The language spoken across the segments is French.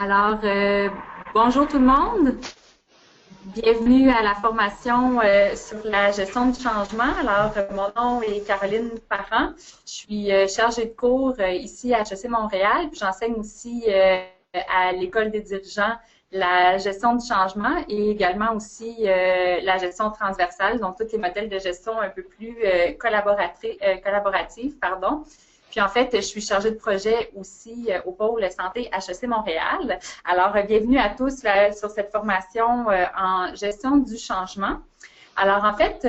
Alors, bonjour tout le monde. Bienvenue à la formation sur la gestion du changement. Alors, mon nom est Caroline Parent. Je suis chargée de cours ici à HEC Montréal, puis j'enseigne aussi à l'École des dirigeants la gestion du changement et également aussi la gestion transversale, donc tous les modèles de gestion un peu plus collaboratifs, pardon. Puis en fait, je suis chargée de projet aussi au pôle santé HEC Montréal. Alors, bienvenue à tous sur cette formation en gestion du changement. Alors, en fait,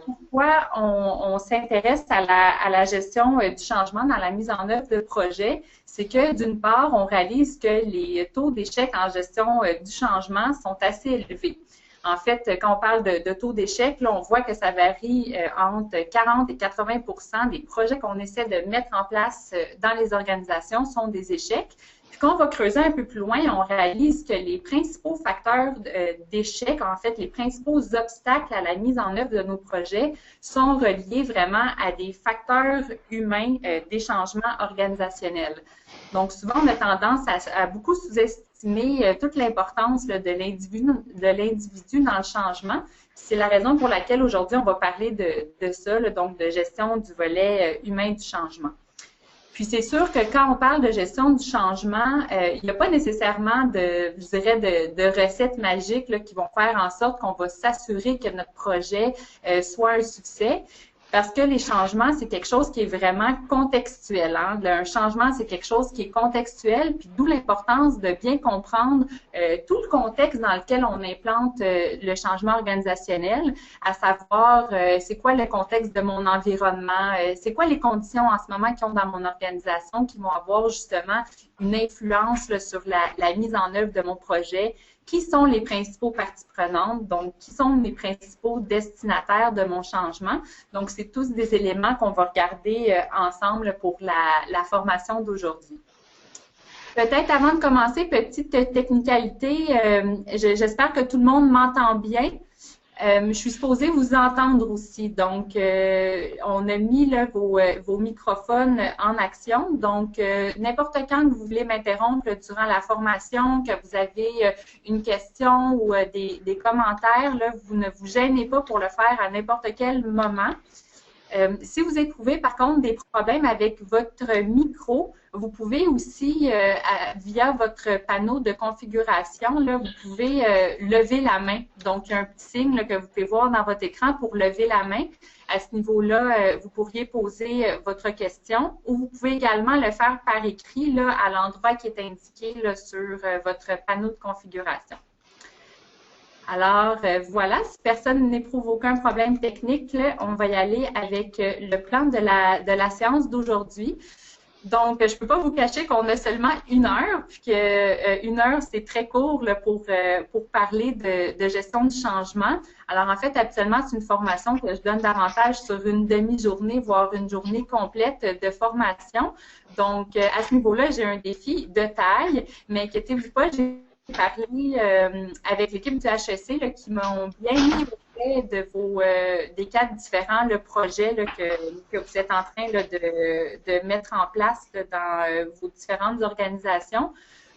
pourquoi on s'intéresse à la gestion du changement dans la mise en œuvre de projets? C'est que, d'une part, on réalise que les taux d'échec en gestion du changement sont assez élevés. En fait, quand on parle de taux d'échec, là, on voit que ça varie entre 40 et 80 des projets qu'on essaie de mettre en place dans les organisations sont des échecs. Puis quand on va creuser un peu plus loin, on réalise que les principaux facteurs d'échec, en fait, les principaux obstacles à la mise en œuvre de nos projets sont reliés vraiment à des facteurs humains des changements organisationnels. Donc, souvent, on a tendance à beaucoup sous-estimer toute l'importance de l'individu dans le changement. C'est la raison pour laquelle aujourd'hui, on va parler de ça, donc de gestion du volet humain du changement. Puis c'est sûr que quand on parle de gestion du changement, il n'y a pas nécessairement je dirais, de recettes magiques là, qui vont faire en sorte qu'on va s'assurer que notre projet soit un succès. Parce que les changements, c'est quelque chose qui est vraiment contextuel. Hein? Un changement, c'est quelque chose qui est contextuel, puis d'où l'importance de bien comprendre tout le contexte dans lequel on implante le changement organisationnel, à savoir c'est quoi le contexte de mon environnement, c'est quoi les conditions en ce moment qui ont dans mon organisation qui vont avoir justement une influence là, sur la mise en œuvre de mon projet. Qui sont les principaux parties prenantes, donc qui sont les principaux destinataires de mon changement. Donc, c'est tous des éléments qu'on va regarder ensemble pour la formation d'aujourd'hui. Peut-être avant de commencer, petite technicalité, j'espère que tout le monde m'entend bien. Je suis supposée vous entendre aussi, donc on a mis là, vos microphones en action, donc n'importe quand que vous voulez m'interrompre durant la formation, que vous avez une question ou des commentaires, là, vous ne vous gênez pas pour le faire à n'importe quel moment. Si vous éprouvez par contre des problèmes avec votre micro, vous pouvez aussi, via votre panneau de configuration, là, vous pouvez lever la main. Donc, il y a un petit signe là, que vous pouvez voir dans votre écran pour lever la main. À ce niveau-là, vous pourriez poser votre question ou vous pouvez également le faire par écrit là, à l'endroit qui est indiqué là, sur votre panneau de configuration. Alors, voilà, si personne n'éprouve aucun problème technique, là, on va y aller avec le plan de la séance d'aujourd'hui. Donc, je ne peux pas vous cacher qu'on a seulement 1 heure, puis que 1 heure, c'est très court là, pour parler de gestion du changement. Alors, en fait, habituellement, c'est une formation que je donne davantage sur une demi-journée, voire une journée complète de formation. Donc, à ce niveau-là, j'ai un défi de taille, mais inquiétez-vous pas, j'ai parlé avec l'équipe du HEC là, qui m'ont bien mis au fait des 4 différents projets là, que vous êtes en train là, de mettre en place là, dans vos différentes organisations.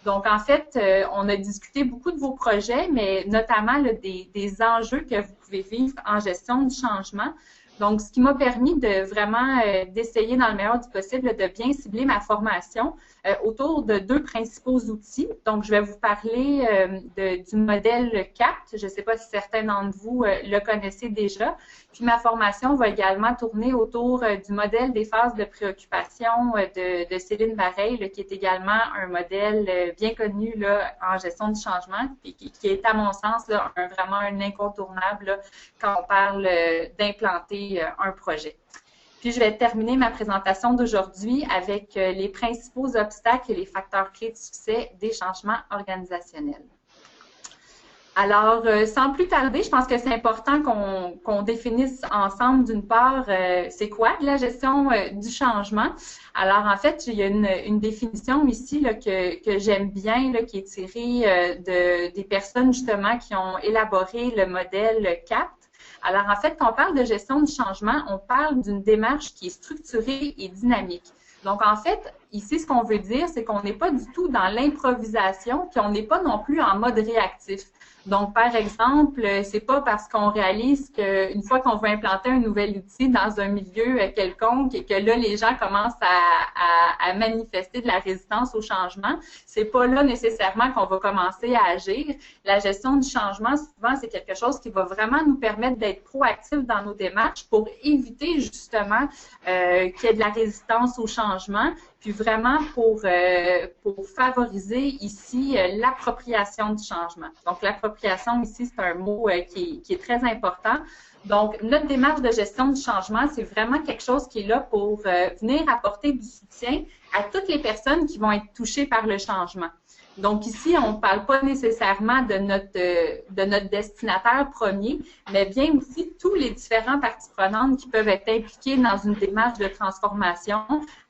Donc, en fait, on a discuté beaucoup de vos projets, mais notamment là, des enjeux que vous pouvez vivre en gestion du changement. Donc, ce qui m'a permis de vraiment d'essayer dans le meilleur du possible de bien cibler ma formation autour de 2 principaux outils. Donc, je vais vous parler du modèle CAPT. Je ne sais pas si certains d'entre vous le connaissez déjà. Puis, ma formation va également tourner autour du modèle des phases de préoccupation de Céline Bareil, là, qui est également un modèle bien connu là, en gestion du changement et qui est, à mon sens, là, vraiment un incontournable là, quand on parle d'implanter un projet. Puis, je vais terminer ma présentation d'aujourd'hui avec les principaux obstacles et les facteurs clés de succès des changements organisationnels. Alors, sans plus tarder, je pense que c'est important qu'on définisse ensemble, d'une part, c'est quoi la gestion du changement. Alors, en fait, il y a une définition ici là, que j'aime bien, là, qui est tirée des personnes, justement, qui ont élaboré le modèle CAPT. Alors, en fait, quand on parle de gestion du changement, on parle d'une démarche qui est structurée et dynamique. Donc, en fait, ici, ce qu'on veut dire, c'est qu'on n'est pas du tout dans l'improvisation, puis on n'est pas non plus en mode réactif. Donc, par exemple, c'est pas parce qu'on réalise qu'une fois qu'on veut implanter un nouvel outil dans un milieu quelconque et que là, les gens commencent à manifester de la résistance au changement, c'est pas là nécessairement qu'on va commencer à agir. La gestion du changement, souvent, c'est quelque chose qui va vraiment nous permettre d'être proactifs dans nos démarches pour éviter justement qu'il y ait de la résistance au changement, puis vraiment pour favoriser ici l'appropriation du changement. Donc, l'appropriation ici, c'est un mot qui est très important. Donc, notre démarche de gestion du changement, c'est vraiment quelque chose qui est là pour venir apporter du soutien à toutes les personnes qui vont être touchées par le changement. Donc ici, on ne parle pas nécessairement de notre destinataire premier, mais bien aussi tous les différents parties prenantes qui peuvent être impliquées dans une démarche de transformation,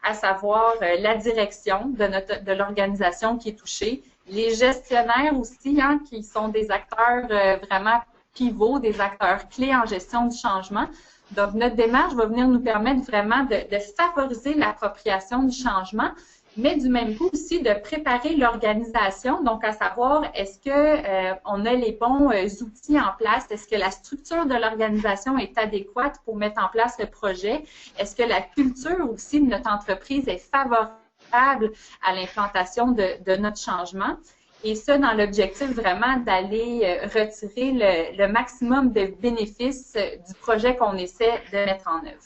à savoir la direction de l'organisation qui est touchée, les gestionnaires aussi, hein, qui sont des acteurs vraiment pivots, des acteurs clés en gestion du changement. Donc notre démarche va venir nous permettre vraiment de favoriser l'appropriation du changement, mais du même coup aussi de préparer l'organisation, donc à savoir est-ce que on a les bons outils en place, est-ce que la structure de l'organisation est adéquate pour mettre en place le projet, est-ce que la culture aussi de notre entreprise est favorable à l'implantation de notre changement, et ça dans l'objectif vraiment d'aller retirer le maximum de bénéfices du projet qu'on essaie de mettre en œuvre.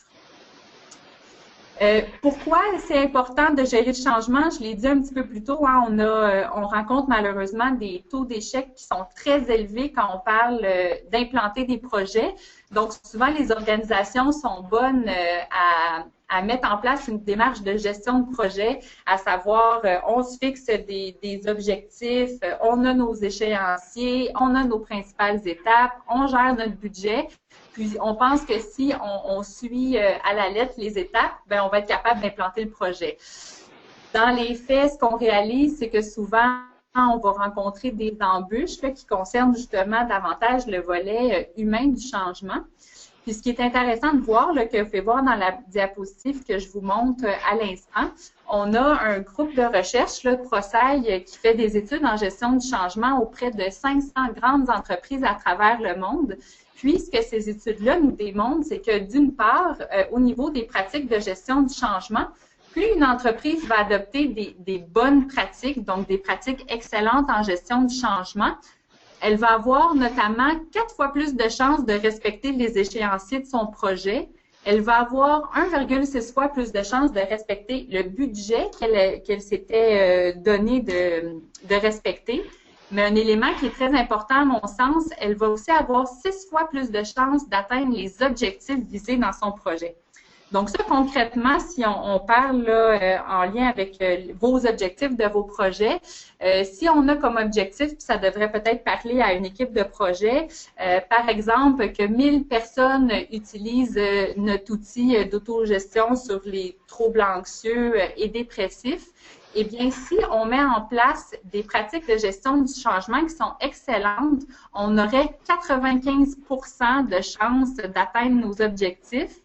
Pourquoi c'est important de gérer le changement? Je l'ai dit un petit peu plus tôt, hein, on rencontre malheureusement des taux d'échec qui sont très élevés quand on parle d'implanter des projets. Donc, souvent, les organisations sont bonnes à mettre en place une démarche de gestion de projet, à savoir, on se fixe des objectifs, on a nos échéanciers, on a nos principales étapes, on gère notre budget. Puis, on pense que si on suit à la lettre les étapes, ben on va être capable d'implanter le projet. Dans les faits, ce qu'on réalise, c'est que souvent, on va rencontrer des embûches là, qui concernent justement davantage le volet humain du changement. Puis, ce qui est intéressant de voir, là, que vous pouvez voir dans la diapositive que je vous montre à l'instant, on a un groupe de recherche, là, ProSci, qui fait des études en gestion du changement auprès de 500 grandes entreprises à travers le monde. Puis, ce que ces études-là nous démontrent, c'est que d'une part, au niveau des pratiques de gestion du changement, plus une entreprise va adopter des bonnes pratiques, donc des pratiques excellentes en gestion du changement, elle va avoir notamment 4 fois plus de chances de respecter les échéanciers de son projet. Elle va avoir 1,6 fois plus de chances de respecter le budget qu'elle s'était donné de respecter. Mais un élément qui est très important à mon sens, elle va aussi avoir 6 fois plus de chances d'atteindre les objectifs visés dans son projet. Donc ça, concrètement, si on parle là, en lien avec vos objectifs de vos projets, si on a comme objectif, puis ça devrait peut-être parler à une équipe de projet, par exemple, que 1000 personnes utilisent notre outil d'autogestion sur les troubles anxieux et dépressifs, eh bien, si on met en place des pratiques de gestion du changement qui sont excellentes, on aurait 95% de chances d'atteindre nos objectifs.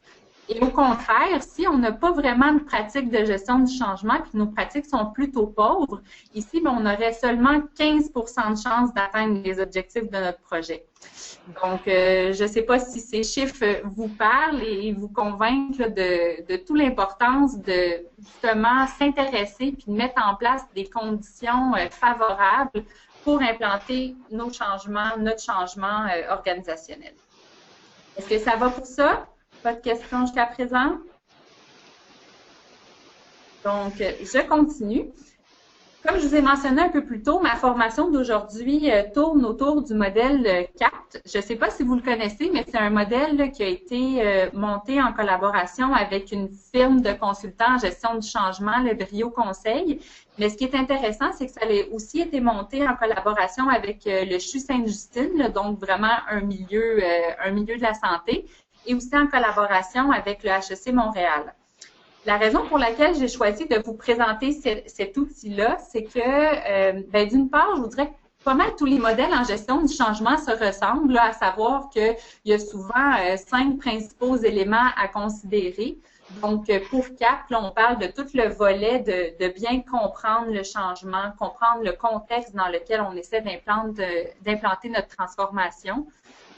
Et au contraire, si on n'a pas vraiment de pratique de gestion du changement, puis nos pratiques sont plutôt pauvres, ici, on aurait seulement 15% de chances d'atteindre les objectifs de notre projet. Donc, je ne sais pas si ces chiffres vous parlent et vous convainquent là, de toute l'importance de justement s'intéresser puis de mettre en place des conditions favorables pour implanter nos changements, notre changement organisationnel. Est-ce que ça va pour ça? Pas de questions jusqu'à présent? Donc, je continue. Comme je vous ai mentionné un peu plus tôt, ma formation d'aujourd'hui tourne autour du modèle CAPT. Je ne sais pas si vous le connaissez, mais c'est un modèle là, qui a été monté en collaboration avec une firme de consultants en gestion du changement, le Brio Conseil. Mais ce qui est intéressant, c'est que ça a aussi été monté en collaboration avec le CHU Sainte-Justine, donc vraiment un milieu de la santé, et aussi en collaboration avec le HEC Montréal. La raison pour laquelle j'ai choisi de vous présenter cet outil-là, c'est que, d'une part, je vous dirais que pas mal tous les modèles en gestion du changement se ressemblent, là, à savoir qu'il y a souvent 5 principaux éléments à considérer. Donc, pour CAP, là, on parle de tout le volet de bien comprendre le changement, comprendre le contexte dans lequel on essaie d'implanter notre transformation.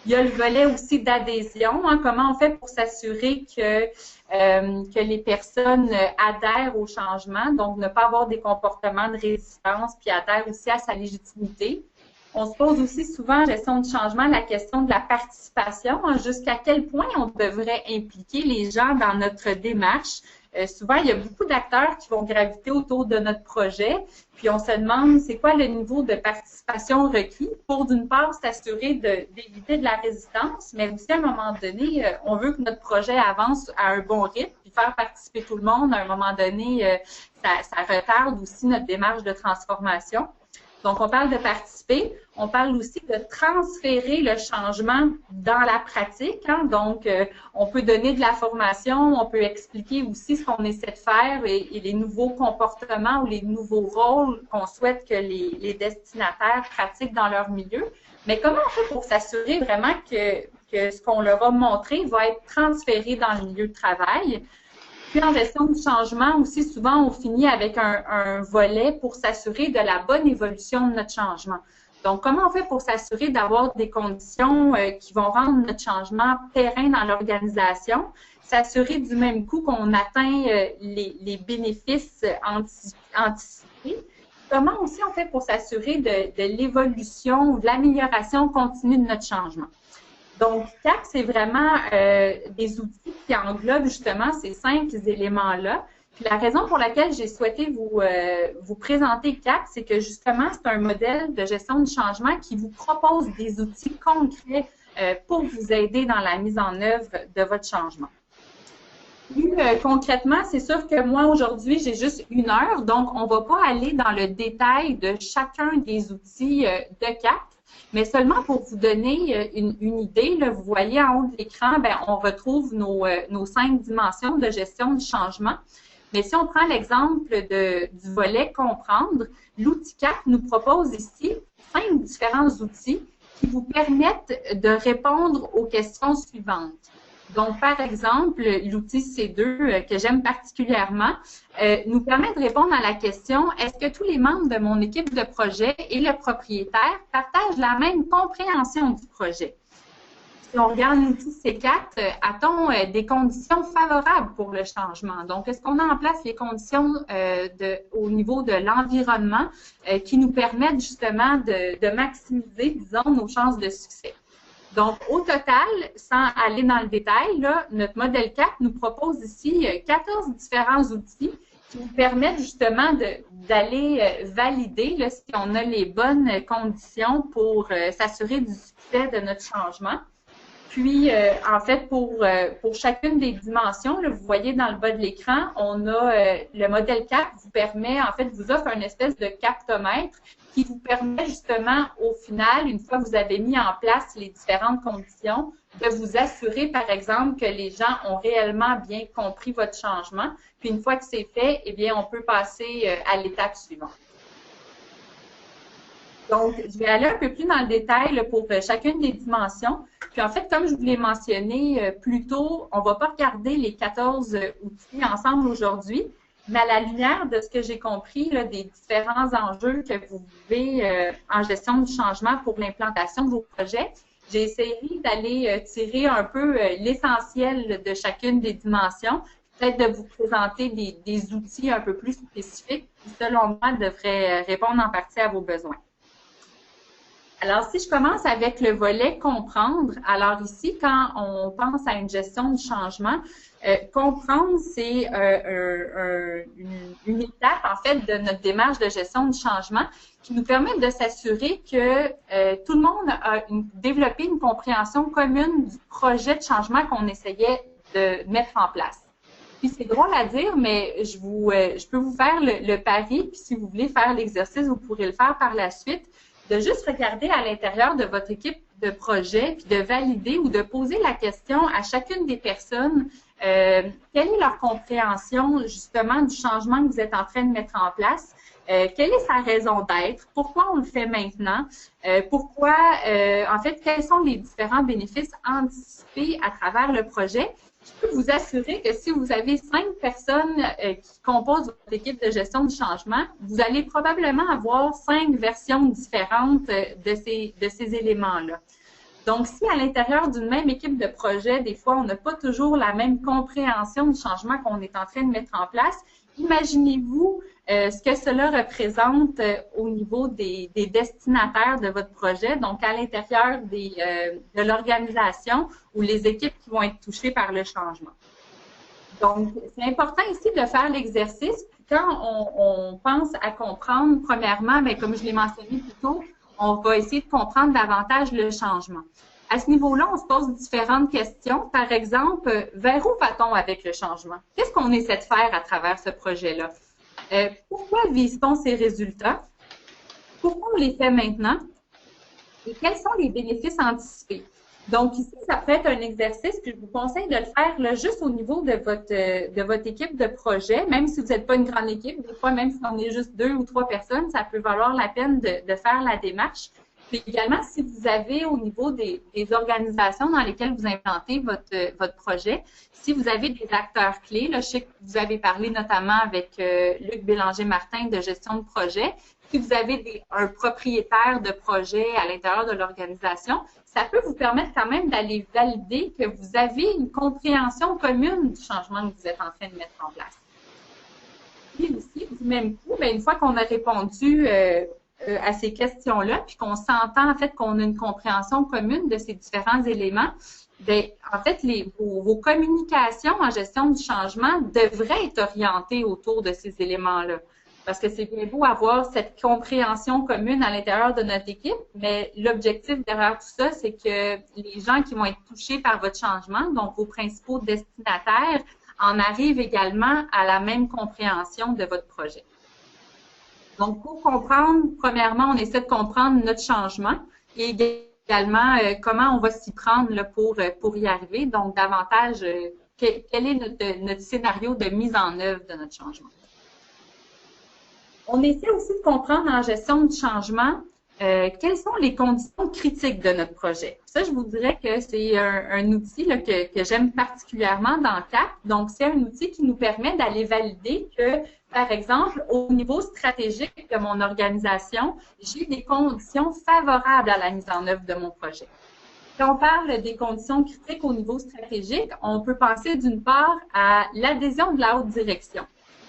Il y a le volet aussi d'adhésion, hein, comment on fait pour s'assurer que les personnes adhèrent au changement, donc ne pas avoir des comportements de résistance, puis adhèrent aussi à sa légitimité. On se pose aussi souvent en gestion de changement la question de la participation, hein, jusqu'à quel point on devrait impliquer les gens dans notre démarche. Souvent, il y a beaucoup d'acteurs qui vont graviter autour de notre projet, puis on se demande c'est quoi le niveau de participation requis pour, d'une part, s'assurer d'éviter de la résistance, mais aussi, à un moment donné, on veut que notre projet avance à un bon rythme, puis faire participer tout le monde, à un moment donné, ça retarde aussi notre démarche de transformation. Donc, on parle de participer, on parle aussi de transférer le changement dans la pratique. Hein? Donc, on peut donner de la formation, on peut expliquer aussi ce qu'on essaie de faire et les nouveaux comportements ou les nouveaux rôles qu'on souhaite que les destinataires pratiquent dans leur milieu. Mais comment on fait pour s'assurer vraiment que ce qu'on leur a montré va être transféré dans le milieu de travail? Puis en gestion du changement aussi, souvent, on finit avec un volet pour s'assurer de la bonne évolution de notre changement. Donc, comment on fait pour s'assurer d'avoir des conditions qui vont rendre notre changement périn dans l'organisation, s'assurer du même coup qu'on atteint les bénéfices anticipés. Comment aussi on fait pour s'assurer de l'évolution ou de l'amélioration continue de notre changement. Donc, CAP, c'est vraiment des outils qui englobent justement ces 5 éléments-là. Puis la raison pour laquelle j'ai souhaité vous présenter CAP, c'est que justement, c'est un modèle de gestion du changement qui vous propose des outils concrets pour vous aider dans la mise en œuvre de votre changement. Plus concrètement, c'est sûr que moi, aujourd'hui, j'ai juste 1 heure, donc on ne va pas aller dans le détail de chacun des outils de CAP. Mais seulement pour vous donner une idée, là, vous voyez en haut de l'écran, on retrouve nos 5 dimensions de gestion du changement. Mais si on prend l'exemple du volet comprendre, l'outil CAP nous propose ici 5 différents outils qui vous permettent de répondre aux questions suivantes. Donc, par exemple, l'outil C2 que j'aime particulièrement nous permet de répondre à la question « Est-ce que tous les membres de mon équipe de projet et le propriétaire partagent la même compréhension du projet? » Si on regarde l'outil C4, a-t-on des conditions favorables pour le changement? Donc, est-ce qu'on a en place les conditions au niveau de l'environnement qui nous permettent justement de maximiser, disons, nos chances de succès? Donc, au total, sans aller dans le détail, là, notre modèle CAP nous propose ici 14 différents outils qui vous permettent justement d'aller valider là, si on a les bonnes conditions pour s'assurer du succès de notre changement. Puis, en fait, pour chacune des dimensions, là, vous voyez dans le bas de l'écran, on a le modèle CAP vous permet, en fait, vous offre une espèce de captomètre qui vous permet justement, au final, une fois que vous avez mis en place les différentes conditions, de vous assurer, par exemple, que les gens ont réellement bien compris votre changement. Puis, une fois que c'est fait, eh bien, on peut passer à l'étape suivante. Donc, je vais aller un peu plus dans le détail là, pour chacune des dimensions. Puis, en fait, comme je vous l'ai mentionné plus tôt, on ne va pas regarder les 14 outils ensemble aujourd'hui, mais à la lumière de ce que j'ai compris là, des différents enjeux que vous vivez en gestion du changement pour l'implantation de vos projets, j'ai essayé d'aller tirer un peu l'essentiel de chacune des dimensions, peut-être de vous présenter des outils un peu plus spécifiques qui, selon moi, devraient répondre en partie à vos besoins. Alors, si je commence avec le volet comprendre, alors ici, quand on pense à une gestion du changement, comprendre, c'est une étape, en fait, de notre démarche de gestion du changement qui nous permet de s'assurer que tout le monde a développé une compréhension commune du projet de changement qu'on essayait de mettre en place. Puis c'est drôle à dire, mais je peux vous faire le pari, puis si vous voulez faire l'exercice, vous pourrez le faire par la suite, de juste regarder à l'intérieur de votre équipe de projet, puis de valider ou de poser la question à chacune des personnes, quelle est leur compréhension justement du changement que vous êtes en train de mettre en place, quelle est sa raison d'être, pourquoi on le fait maintenant, en fait, quels sont les différents bénéfices anticipés à travers le projet, Je peux vous assurer que si vous avez 5 personnes qui composent votre équipe de gestion du changement, vous allez probablement avoir 5 versions différentes de ces éléments-là. Donc, si à l'intérieur d'une même équipe de projet, des fois, on n'a pas toujours la même compréhension du changement qu'on est en train de mettre en place, imaginez-vous ce que cela représente au niveau des destinataires de votre projet, donc à l'intérieur de l'organisation ou les équipes qui vont être touchées par le changement. Donc, c'est important ici de faire l'exercice. Quand on pense à comprendre, premièrement, bien, comme je l'ai mentionné plus tôt, on va essayer de comprendre davantage le changement. À ce niveau-là, on se pose différentes questions. Par exemple, vers où va-t-on avec le changement? Qu'est-ce qu'on essaie de faire à travers ce projet-là? Pourquoi vise-t-on ces résultats? Pourquoi on les fait maintenant? Et quels sont les bénéfices anticipés? Donc ici, ça peut être un exercice, puis je vous conseille de le faire là, juste au niveau de votre équipe de projet, même si vous n'êtes pas une grande équipe, des fois, même si on est juste 2 ou 3 personnes, ça peut valoir la peine de faire la démarche. Puis également, si vous avez au niveau des organisations dans lesquelles vous implantez votre projet, si vous avez des acteurs clés, là, je sais que vous avez parlé notamment avec Luc Bélanger-Martin de gestion de projet, si vous avez un propriétaire de projet à l'intérieur de l'organisation, ça peut vous permettre quand même d'aller valider que vous avez une compréhension commune du changement que vous êtes en train de mettre en place. Puis aussi, du même coup, bien, une fois qu'on a répondu à ces questions-là, puis qu'on s'entend en fait qu'on a une compréhension commune de ces différents éléments, bien, en fait, vos communications en gestion du changement devraient être orientées autour de ces éléments-là. Parce que c'est bien beau avoir cette compréhension commune à l'intérieur de notre équipe, mais l'objectif derrière tout ça, c'est que les gens qui vont être touchés par votre changement, donc vos principaux destinataires, en arrivent également à la même compréhension de votre projet. Donc, pour comprendre, premièrement, on essaie de comprendre notre changement et également comment on va s'y prendre là, pour y arriver. Donc, davantage, quel est notre scénario de mise en œuvre de notre changement. On essaie aussi de comprendre en gestion du changement quelles sont les conditions critiques de notre projet. Ça, je vous dirais que c'est un outil là, que j'aime particulièrement dans CAP. Donc, c'est un outil qui nous permet d'aller valider que, par exemple, au niveau stratégique de mon organisation, j'ai des conditions favorables à la mise en œuvre de mon projet. Quand on parle des conditions critiques au niveau stratégique, on peut penser d'une part à l'adhésion de la haute direction.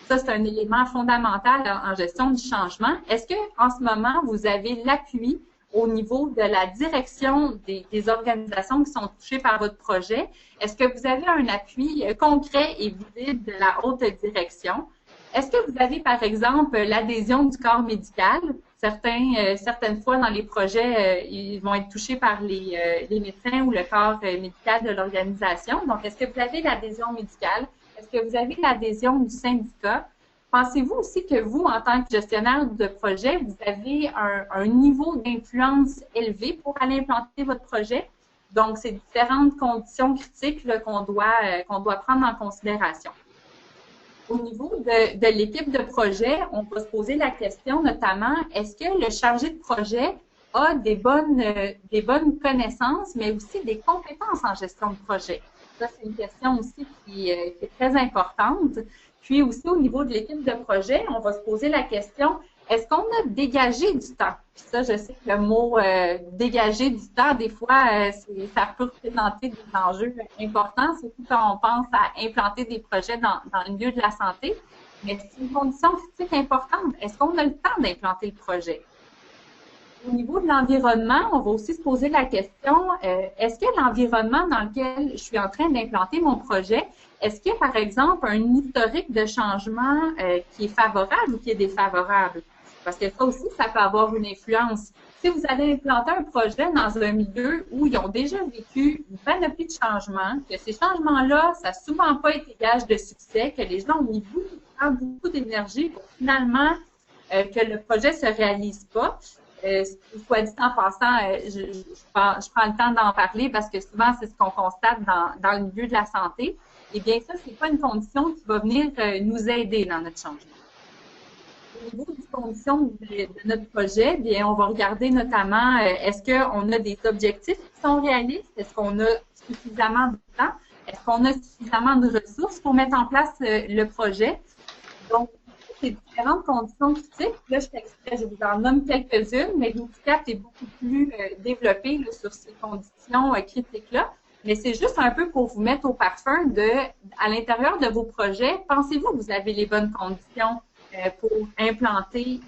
Ça, c'est un élément fondamental en gestion du changement. Est-ce que, en ce moment, vous avez l'appui au niveau de la direction des organisations qui sont touchées par votre projet? Est-ce que vous avez un appui concret et visible de la haute direction? Est-ce que vous avez, par exemple, l'adhésion du corps médical? Certaines fois, dans les projets, ils vont être touchés par les médecins ou le corps médical de l'organisation. Donc, est-ce que vous avez l'adhésion médicale? Est-ce que vous avez l'adhésion du syndicat? Pensez-vous aussi que vous, en tant que gestionnaire de projet, vous avez un niveau d'influence élevé pour aller implanter votre projet? Donc, c'est différentes conditions critiques qu'on doit prendre en considération. Au niveau de l'équipe de projet, on va se poser la question notamment, est-ce que le chargé de projet a des bonnes connaissances, mais aussi des compétences en gestion de projet? Ça, c'est une question aussi qui est très importante. Puis aussi, au niveau de l'équipe de projet, on va se poser la question, est-ce qu'on a dégagé du temps? Puis ça, je sais que le mot dégager du temps, des fois, ça peut représenter des enjeux importants, surtout quand on pense à implanter des projets dans le milieu de la santé. Mais c'est une condition critique importante. Est-ce qu'on a le temps d'implanter le projet? Au niveau de l'environnement, on va aussi se poser la question, est-ce que l'environnement dans lequel je suis en train d'implanter mon projet, est-ce qu'il y a, par exemple, un historique de changement qui est favorable ou qui est défavorable? Parce que ça aussi, ça peut avoir une influence. Si vous allez implanter un projet dans un milieu où ils ont déjà vécu une panoplie de changements, que ces changements-là, ça n'a souvent pas été gage de succès, que les gens ont mis beaucoup d'énergie pour finalement que le projet ne se réalise pas, soit dit en passant, je prends le temps d'en parler parce que souvent, c'est ce qu'on constate dans le milieu de la santé. Eh bien, ça, c'est pas une condition qui va venir nous aider dans notre changement. Au niveau des conditions de notre projet, bien, on va regarder notamment est-ce qu'on a des objectifs qui sont réalistes, est-ce qu'on a suffisamment de temps. Est-ce qu'on a suffisamment de ressources pour mettre en place le projet? Donc, c'est différentes conditions critiques. Là, je vous en nomme quelques-unes, mais l'OutCap est beaucoup plus développé là, sur ces conditions critiques-là. Mais c'est juste un peu pour vous mettre au parfum à l'intérieur de vos projets, pensez-vous que vous avez les bonnes conditions pour implanter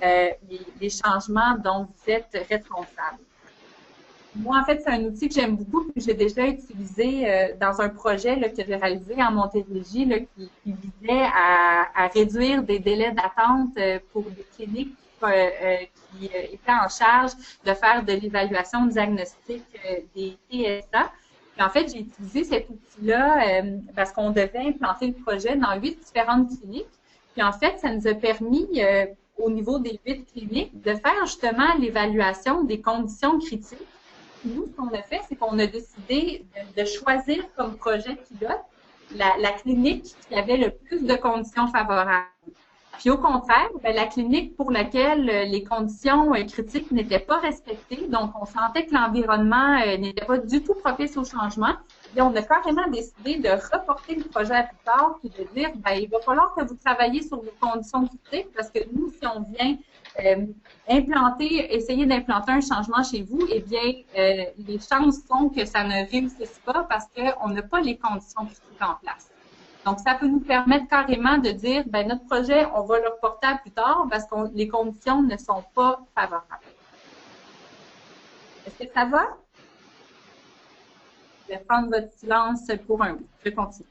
les changements dont vous êtes responsable? Moi, en fait, c'est un outil que j'aime beaucoup, que j'ai déjà utilisé dans un projet là, que j'ai réalisé en Montérégie là, qui visait à réduire des délais d'attente pour des cliniques qui étaient en charge de faire de l'évaluation diagnostique des TSA. Puis en fait, j'ai utilisé cet outil-là parce qu'on devait implanter le projet dans 8 différentes cliniques. Puis en fait, ça nous a permis, au niveau des 8 cliniques, de faire justement l'évaluation des conditions critiques. Puis nous, ce qu'on a fait, c'est qu'on a décidé de choisir comme projet pilote la clinique qui avait le plus de conditions favorables. Puis au contraire, bien, la clinique pour laquelle les conditions critiques n'étaient pas respectées, donc on sentait que l'environnement n'était pas du tout propice au changement, et on a carrément décidé de reporter le projet à plus tard, puis de dire, bien, il va falloir que vous travailliez sur vos conditions critiques, parce que nous, si on vient essayer d'implanter un changement chez vous, eh bien, les chances sont que ça ne réussisse pas parce qu'on n'a pas les conditions critiques en place. Donc, ça peut nous permettre carrément de dire, ben notre projet, on va le reporter à plus tard parce que les conditions ne sont pas favorables. Est-ce que ça va? Je vais prendre votre silence pour un bout. Je continue.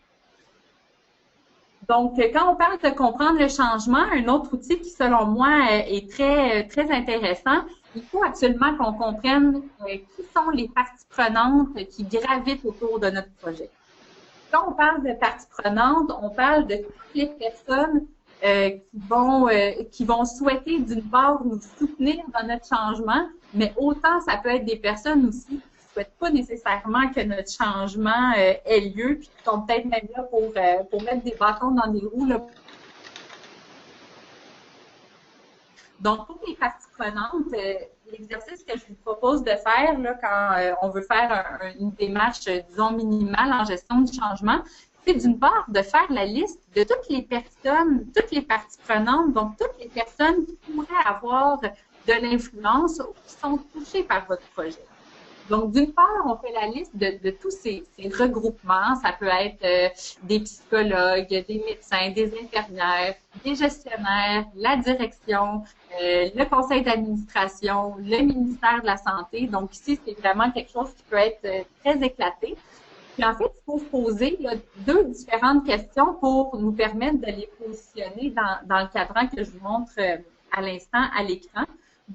Donc, quand on parle de comprendre le changement, un autre outil qui, selon moi, est très intéressant, il faut absolument qu'on comprenne qui sont les parties prenantes qui gravitent autour de notre projet. Quand on parle de parties prenantes, on parle de toutes les personnes qui vont souhaiter, d'une part, nous soutenir dans notre changement, mais autant ça peut être des personnes aussi qui ne souhaitent pas nécessairement que notre changement ait lieu, puis qui sont peut-être même là pour mettre des bâtons dans des roues. Là. Donc, pour les parties prenantes, l'exercice que je vous propose de faire là, quand on veut faire une démarche, disons, minimale en gestion du changement, c'est d'une part de faire la liste de toutes les personnes, toutes les parties prenantes, donc toutes les personnes qui pourraient avoir de l'influence ou qui sont touchées par votre projet. Donc, d'une part, on fait la liste de tous ces regroupements. Ça peut être des psychologues, des médecins, des infirmières, des gestionnaires, la direction, le conseil d'administration, le ministère de la Santé. Donc, ici, c'est vraiment quelque chose qui peut être très éclaté. Puis, en fait, il faut se poser là, 2 différentes questions pour nous permettre de les positionner dans le cadran que je vous montre à l'instant à l'écran.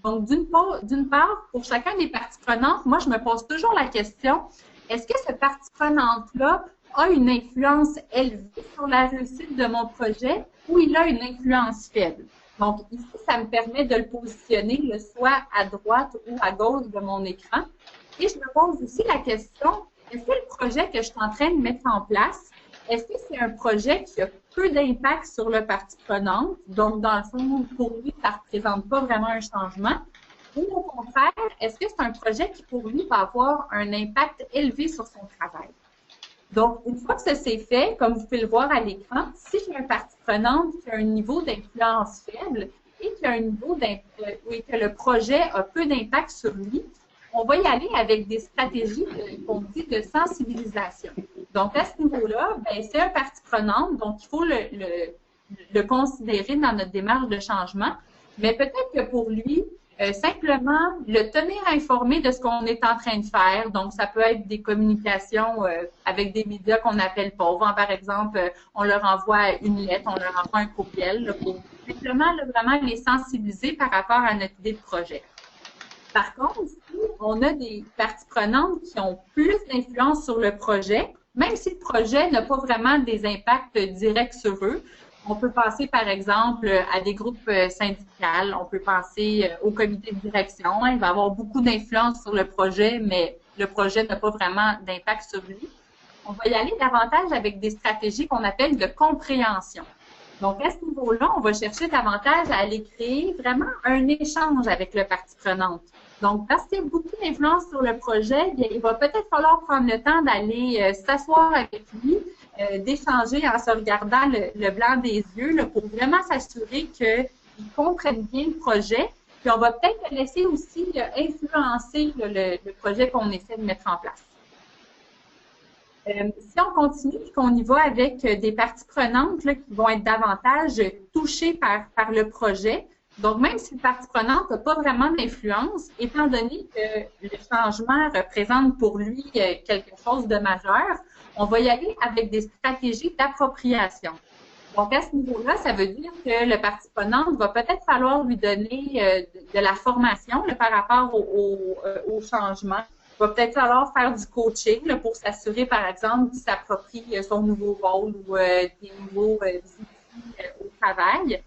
Donc, d'une part, pour chacun des parties prenantes, moi, je me pose toujours la question, est-ce que cette partie prenante-là a une influence élevée sur la réussite de mon projet ou il a une influence faible? Donc, ici, ça me permet de le positionner soit à droite ou à gauche de mon écran. Et je me pose aussi la question, est-ce que le projet que je suis en train de mettre en place, est-ce que c'est un projet qui a peu d'impact sur le partie prenante? Donc, dans le fond, pour lui, ça ne représente pas vraiment un changement. Ou au contraire, est-ce que c'est un projet qui, pour lui, va avoir un impact élevé sur son travail? Donc, une fois que ça s'est fait, comme vous pouvez le voir à l'écran, si j'ai une partie prenante qui a un niveau d'influence faible et qui a un niveau et que le projet a peu d'impact sur lui, on va y aller avec des stratégies qu'on dit de sensibilisation. Donc, à ce niveau-là, ben, c'est un partie prenante, donc il faut le considérer dans notre démarche de changement, mais peut-être que pour lui, simplement le tenir informé de ce qu'on est en train de faire. Donc, ça peut être des communications avec des médias qu'on appelle pauvres. Par exemple, on leur envoie une lettre, on leur envoie un courriel là, pour simplement vraiment les sensibiliser par rapport à notre idée de projet. Par contre, si on a des parties prenantes qui ont plus d'influence sur le projet, même si le projet n'a pas vraiment des impacts directs sur eux, on peut penser, par exemple, à des groupes syndicaux, on peut penser au comité de direction. Il va avoir beaucoup d'influence sur le projet, mais le projet n'a pas vraiment d'impact sur lui. On va y aller davantage avec des stratégies qu'on appelle de compréhension. Donc, à ce niveau-là, on va chercher davantage à aller créer vraiment un échange avec le partie prenante. Donc, parce qu'il y a beaucoup d'influence sur le projet, bien, il va peut-être falloir prendre le temps d'aller s'asseoir avec lui, d'échanger en se regardant le blanc des yeux là, pour vraiment s'assurer qu'il comprenne bien le projet. Puis, on va peut-être le laisser aussi influencer le projet qu'on essaie de mettre en place. Si on continue et qu'on y va avec des parties prenantes là, qui vont être davantage touchées par le projet, donc même si une partie prenante n'a pas vraiment d'influence, étant donné que le changement représente pour lui quelque chose de majeur, on va y aller avec des stratégies d'appropriation. Donc à ce niveau-là, ça veut dire que le partie prenante va peut-être falloir lui donner de la formation là, par rapport au changement. Il va peut-être falloir faire du coaching là, pour s'assurer, par exemple, qu'il s'approprie son nouveau rôle ou des nouveaux outils au travail.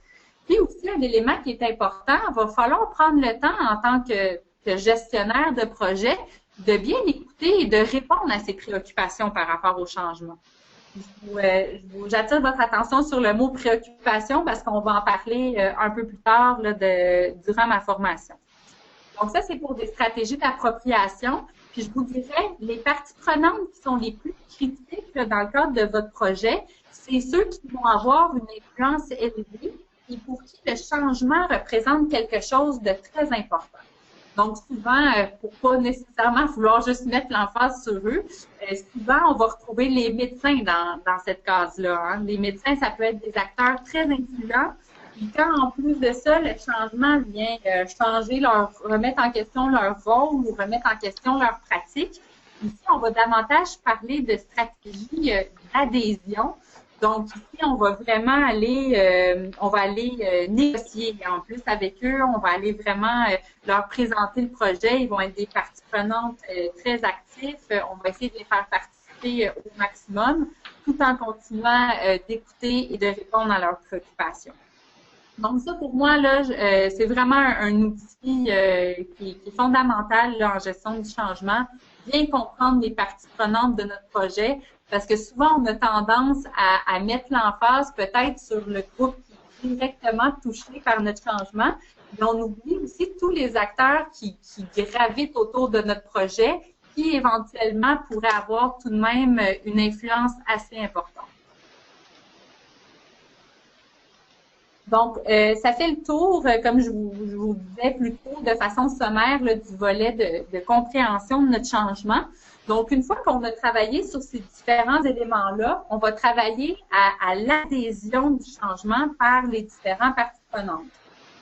Puis aussi, un élément qui est important, il va falloir prendre le temps en tant que gestionnaire de projet de bien écouter et de répondre à ses préoccupations par rapport au changement. J'attire votre attention sur le mot préoccupation parce qu'on va en parler un peu plus tard là, durant ma formation. Donc ça, c'est pour des stratégies d'appropriation. Puis je vous dirais, les parties prenantes qui sont les plus critiques là, dans le cadre de votre projet, c'est ceux qui vont avoir une influence élevée et pour qui le changement représente quelque chose de très important. Donc, souvent, pour pas nécessairement vouloir juste mettre l'emphase sur eux, souvent, on va retrouver les médecins dans cette case-là. Hein. Les médecins, ça peut être des acteurs très influents. Puis quand, en plus de ça, le changement vient remettre en question leur rôle ou remettre en question leur pratique, ici, on va davantage parler de stratégie d'adhésion. Donc, ici, on va vraiment aller, négocier en plus avec eux. On va aller vraiment leur présenter le projet. Ils vont être des parties prenantes très actifs. On va essayer de les faire participer au maximum, tout en continuant d'écouter et de répondre à leurs préoccupations. Donc, ça, pour moi, là, c'est vraiment un outil qui est fondamental là, en gestion du changement. Bien comprendre les parties prenantes de notre projet, parce que souvent, on a tendance à mettre l'emphase peut-être sur le groupe qui est directement touché par notre changement, mais on oublie aussi tous les acteurs qui gravitent autour de notre projet, qui éventuellement pourraient avoir tout de même une influence assez importante. Donc, ça fait le tour, comme je vous disais plus tôt, de façon sommaire là, du volet de compréhension de notre changement. Donc, une fois qu'on a travaillé sur ces différents éléments-là, on va travailler à l'adhésion du changement par les différents parties prenantes.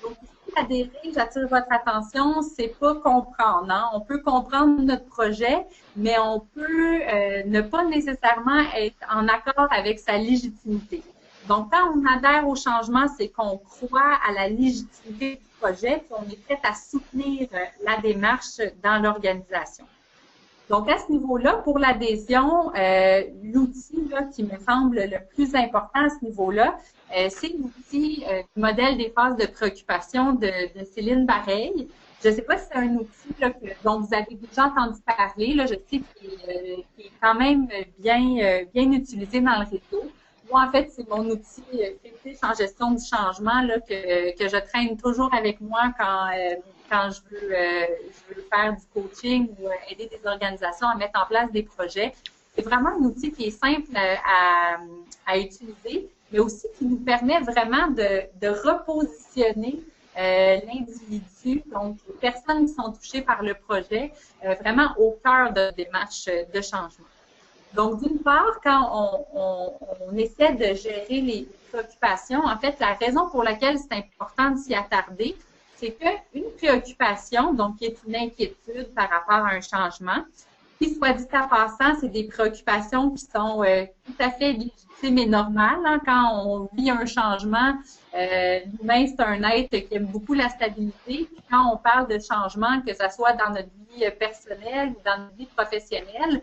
Donc, ici, adhérer, j'attire votre attention, c'est pas comprendre. Hein? On peut comprendre notre projet, mais on peut ne pas nécessairement être en accord avec sa légitimité. Donc, quand on adhère au changement, c'est qu'on croit à la légitimité du projet, puis on est prêt à soutenir la démarche dans l'organisation. Donc, à ce niveau-là, pour l'adhésion, l'outil qui me semble le plus important à ce niveau-là, c'est l'outil du modèle des phases de préoccupation de Céline Bareil. Je ne sais pas si c'est un outil là, dont vous avez déjà entendu parler. Là, je sais qu'il est quand même bien utilisé dans le réseau. Moi, en fait, c'est mon outil fétiche en gestion du changement là, que je traîne toujours avec moi quand je veux faire du coaching ou aider des organisations à mettre en place des projets. C'est vraiment un outil qui est simple à utiliser, mais aussi qui nous permet vraiment de repositionner l'individu, donc les personnes qui sont touchées par le projet, vraiment au cœur de démarche de changement. Donc, d'une part, quand on essaie de gérer les préoccupations, en fait, la raison pour laquelle c'est important de s'y attarder, c'est qu'une préoccupation, donc qui est une inquiétude par rapport à un changement, qui, soit dit en passant, c'est des préoccupations qui sont tout à fait légitimes et normales. Hein. Quand on vit un changement, l'humain, c'est un être qui aime beaucoup la stabilité. Puis quand on parle de changement, que ce soit dans notre vie personnelle ou dans notre vie professionnelle,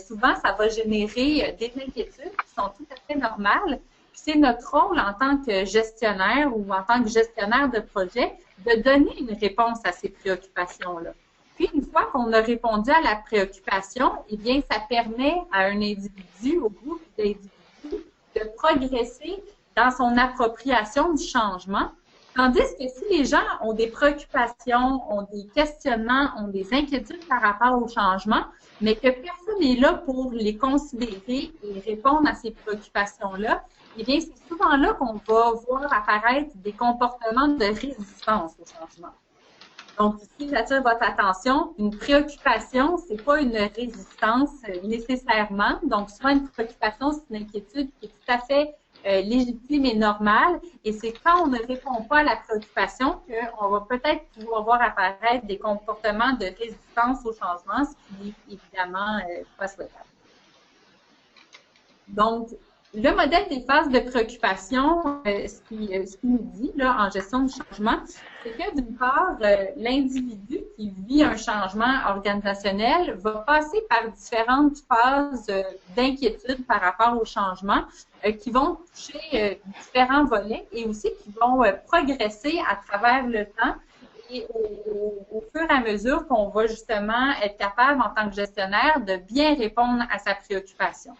souvent, ça va générer des inquiétudes qui sont tout à fait normales. C'est notre rôle en tant que gestionnaire ou en tant que gestionnaire de projet de donner une réponse à ces préoccupations-là. Puis, une fois qu'on a répondu à la préoccupation, eh bien, ça permet à un individu, au groupe d'individus, de progresser dans son appropriation du changement Tandis que si les gens ont des préoccupations, ont des questionnements, ont des inquiétudes par rapport au changement, mais que personne n'est là pour les considérer et répondre à ces préoccupations-là, eh bien, c'est souvent là qu'on va voir apparaître des comportements de résistance au changement. Donc, ici, j'attire votre attention. Une préoccupation, c'est pas une résistance nécessairement. Donc, souvent, une préoccupation, c'est une inquiétude qui est tout à fait légitime et normale. Et c'est quand on ne répond pas à la préoccupation qu'on va peut-être pouvoir voir apparaître des comportements de résistance au changement, ce qui est évidemment pas souhaitable. Donc, le modèle des phases de préoccupation, ce qui nous dit là, en gestion du changement, c'est que d'une part, l'individu qui vit un changement organisationnel va passer par différentes phases d'inquiétude par rapport au changement qui vont toucher différents volets et aussi qui vont progresser à travers le temps et au fur et à mesure qu'on va justement être capable en tant que gestionnaire de bien répondre à sa préoccupation.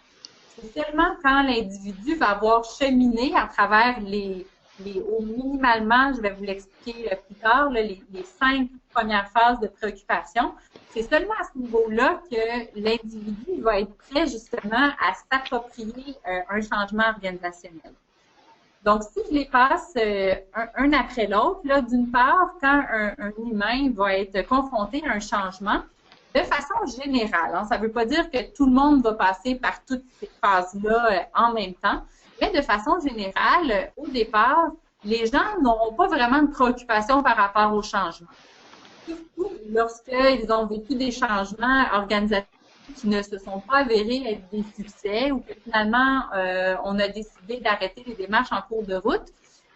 C'est seulement quand l'individu va avoir cheminé à travers minimalement, je vais vous l'expliquer plus tard, là, les 5 premières phases de préoccupation, c'est seulement à ce niveau-là que l'individu va être prêt justement à s'approprier un changement organisationnel. Donc, si je les passe un après l'autre, là, d'une part, quand un humain va être confronté à un changement, de façon générale, hein, ça ne veut pas dire que tout le monde va passer par toutes ces phases-là en même temps, mais de façon générale, au départ, les gens n'auront pas vraiment de préoccupation par rapport au changement. Surtout lorsqu'ils ont vécu des changements organisatifs qui ne se sont pas avérés être des succès ou que finalement, on a décidé d'arrêter les démarches en cours de route,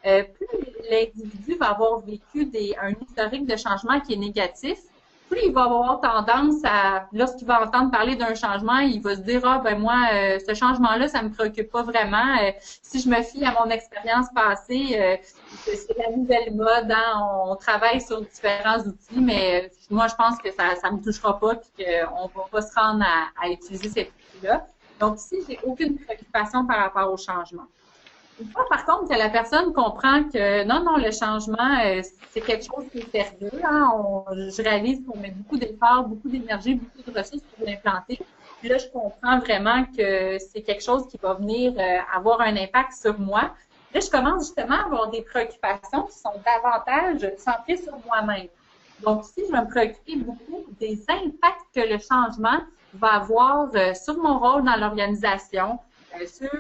plus l'individu va avoir vécu un historique de changement qui est négatif, plus il va avoir tendance à, lorsqu'il va entendre parler d'un changement, il va se dire, ah ben moi, ce changement-là, ça me préoccupe pas vraiment. Si je me fie à mon expérience passée, c'est la nouvelle mode, hein, on travaille sur différents outils, mais moi, je pense que ça me touchera pas puis qu'on va pas se rendre à utiliser cet outil-là. Donc, ici, j'ai aucune préoccupation par rapport au changement. Une fois, par contre, que la personne comprend que non, le changement, c'est quelque chose qui est sérieux. Hein, je réalise qu'on met beaucoup d'efforts, beaucoup d'énergie, beaucoup de ressources pour l'implanter. Puis là, je comprends vraiment que c'est quelque chose qui va venir avoir un impact sur moi. Là, je commence justement à avoir des préoccupations qui sont davantage centrées sur moi-même. Donc, ici, je vais me préoccuper beaucoup des impacts que le changement va avoir sur mon rôle dans l'organisation, sur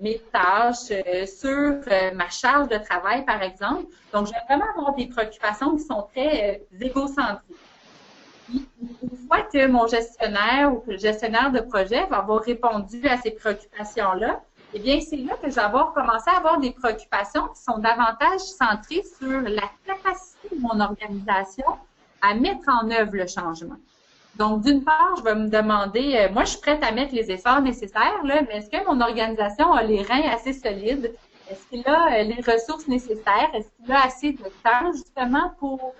mes tâches, sur ma charge de travail, par exemple. Donc, je vais vraiment avoir des préoccupations qui sont très égocentriques. Une fois que mon gestionnaire ou que le gestionnaire de projet va avoir répondu à ces préoccupations-là, eh bien, c'est là que je vais commencé à avoir des préoccupations qui sont davantage centrées sur la capacité de mon organisation à mettre en œuvre le changement. Donc, d'une part, je vais me demander, moi, je suis prête à mettre les efforts nécessaires, là, mais est-ce que mon organisation a les reins assez solides? Est-ce qu'il a les ressources nécessaires? Est-ce qu'il a assez de temps, justement, pour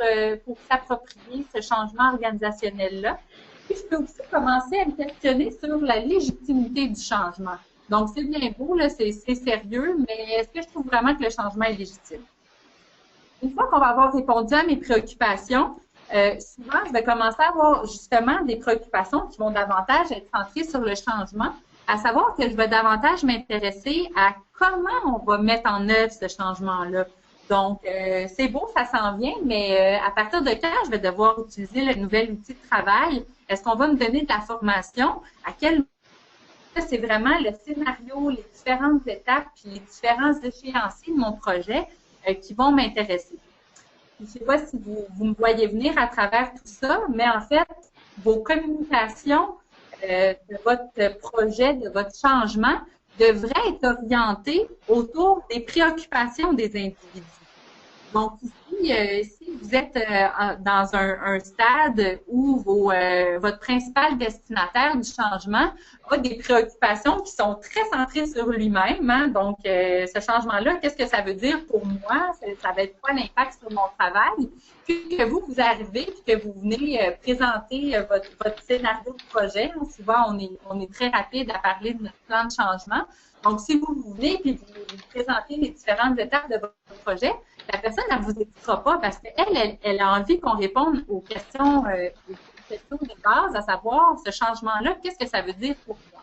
s'approprier ce changement organisationnel-là? Puis, je peux aussi commencer à me questionner sur la légitimité du changement. Donc, c'est bien beau, là, c'est sérieux, mais est-ce que je trouve vraiment que le changement est légitime? Une fois qu'on va avoir répondu à mes préoccupations, souvent, je vais commencer à avoir justement des préoccupations qui vont davantage être centrées sur le changement, à savoir que je vais davantage m'intéresser à comment on va mettre en œuvre ce changement-là. Donc, c'est beau, ça s'en vient, mais à partir de quand je vais devoir utiliser le nouvel outil de travail? Est-ce qu'on va me donner de la formation? À quel c'est vraiment le scénario, les différentes étapes, puis les différents échéanciers de mon projet qui vont m'intéresser. Je ne sais pas si vous me voyez venir à travers tout ça, mais en fait, vos communications de votre projet, de votre changement, devraient être orientées autour des préoccupations des individus. Donc ici, si vous êtes dans un stade où votre principal destinataire du changement a des préoccupations qui sont très centrées sur lui-même, hein, donc ce changement-là, qu'est-ce que ça veut dire pour moi? Ça va être quoi l'impact sur mon travail? Puis que vous arrivez, puis que vous venez présenter votre scénario de projet. Souvent, on est très rapide à parler de notre plan de changement. Donc, si vous venez puis vous présentez les différentes étapes de votre projet, la personne, elle ne vous écoutera pas parce qu'elle a envie qu'on réponde aux questions de base, à savoir ce changement-là, qu'est-ce que ça veut dire pour moi?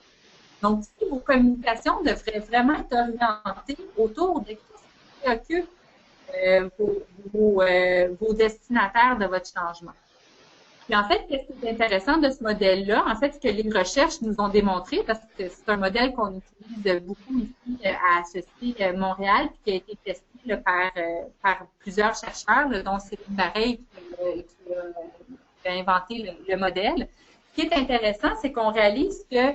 Donc, si vos communications devraient vraiment être orientées autour de ce qui préoccupe vos destinataires de votre changement. Puis en fait, qu'est-ce qui est intéressant de ce modèle-là? En fait, ce que les recherches nous ont démontré, parce que c'est un modèle qu'on utilise beaucoup ici à HEC Montréal, puis qui a été testé là, par plusieurs chercheurs, là, dont Céline Bareil qui a inventé le modèle. Ce qui est intéressant, c'est qu'on réalise que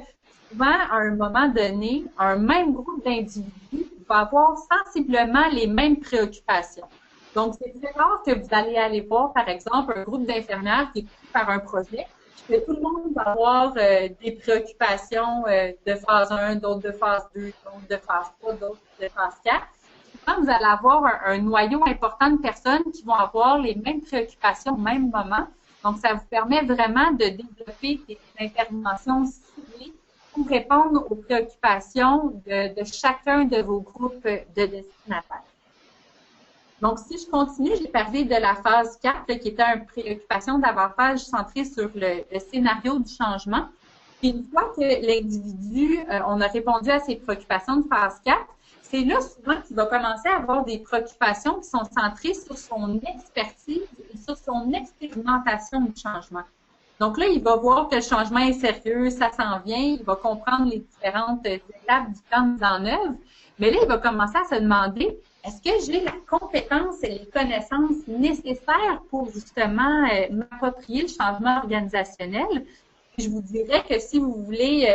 souvent, à un moment donné, un même groupe d'individus va avoir sensiblement les mêmes préoccupations. Donc, c'est très rare que vous allez aller voir, par exemple, un groupe d'infirmières qui est pris par un projet, que tout le monde va avoir des préoccupations de phase 1, d'autres de phase 2, d'autres de phase 3, d'autres de phase 4. Souvent, vous allez avoir un noyau important de personnes qui vont avoir les mêmes préoccupations au même moment. Donc, ça vous permet vraiment de développer des interventions ciblées pour répondre aux préoccupations de chacun de vos groupes de destinataires. Donc, si je continue, j'ai parlé de la phase 4, qui était une préoccupation davantage centrée sur le scénario du changement. Puis une fois que l'individu, on a répondu à ses préoccupations de phase 4, c'est là souvent qu'il va commencer à avoir des préoccupations qui sont centrées sur son expertise et sur son expérimentation du changement. Donc là, il va voir que le changement est sérieux, ça s'en vient, il va comprendre les différentes étapes du plan de mise en œuvre, mais là, il va commencer à se demander, est-ce que j'ai la compétence et les connaissances nécessaires pour justement m'approprier le changement organisationnel? Puis je vous dirais que si vous voulez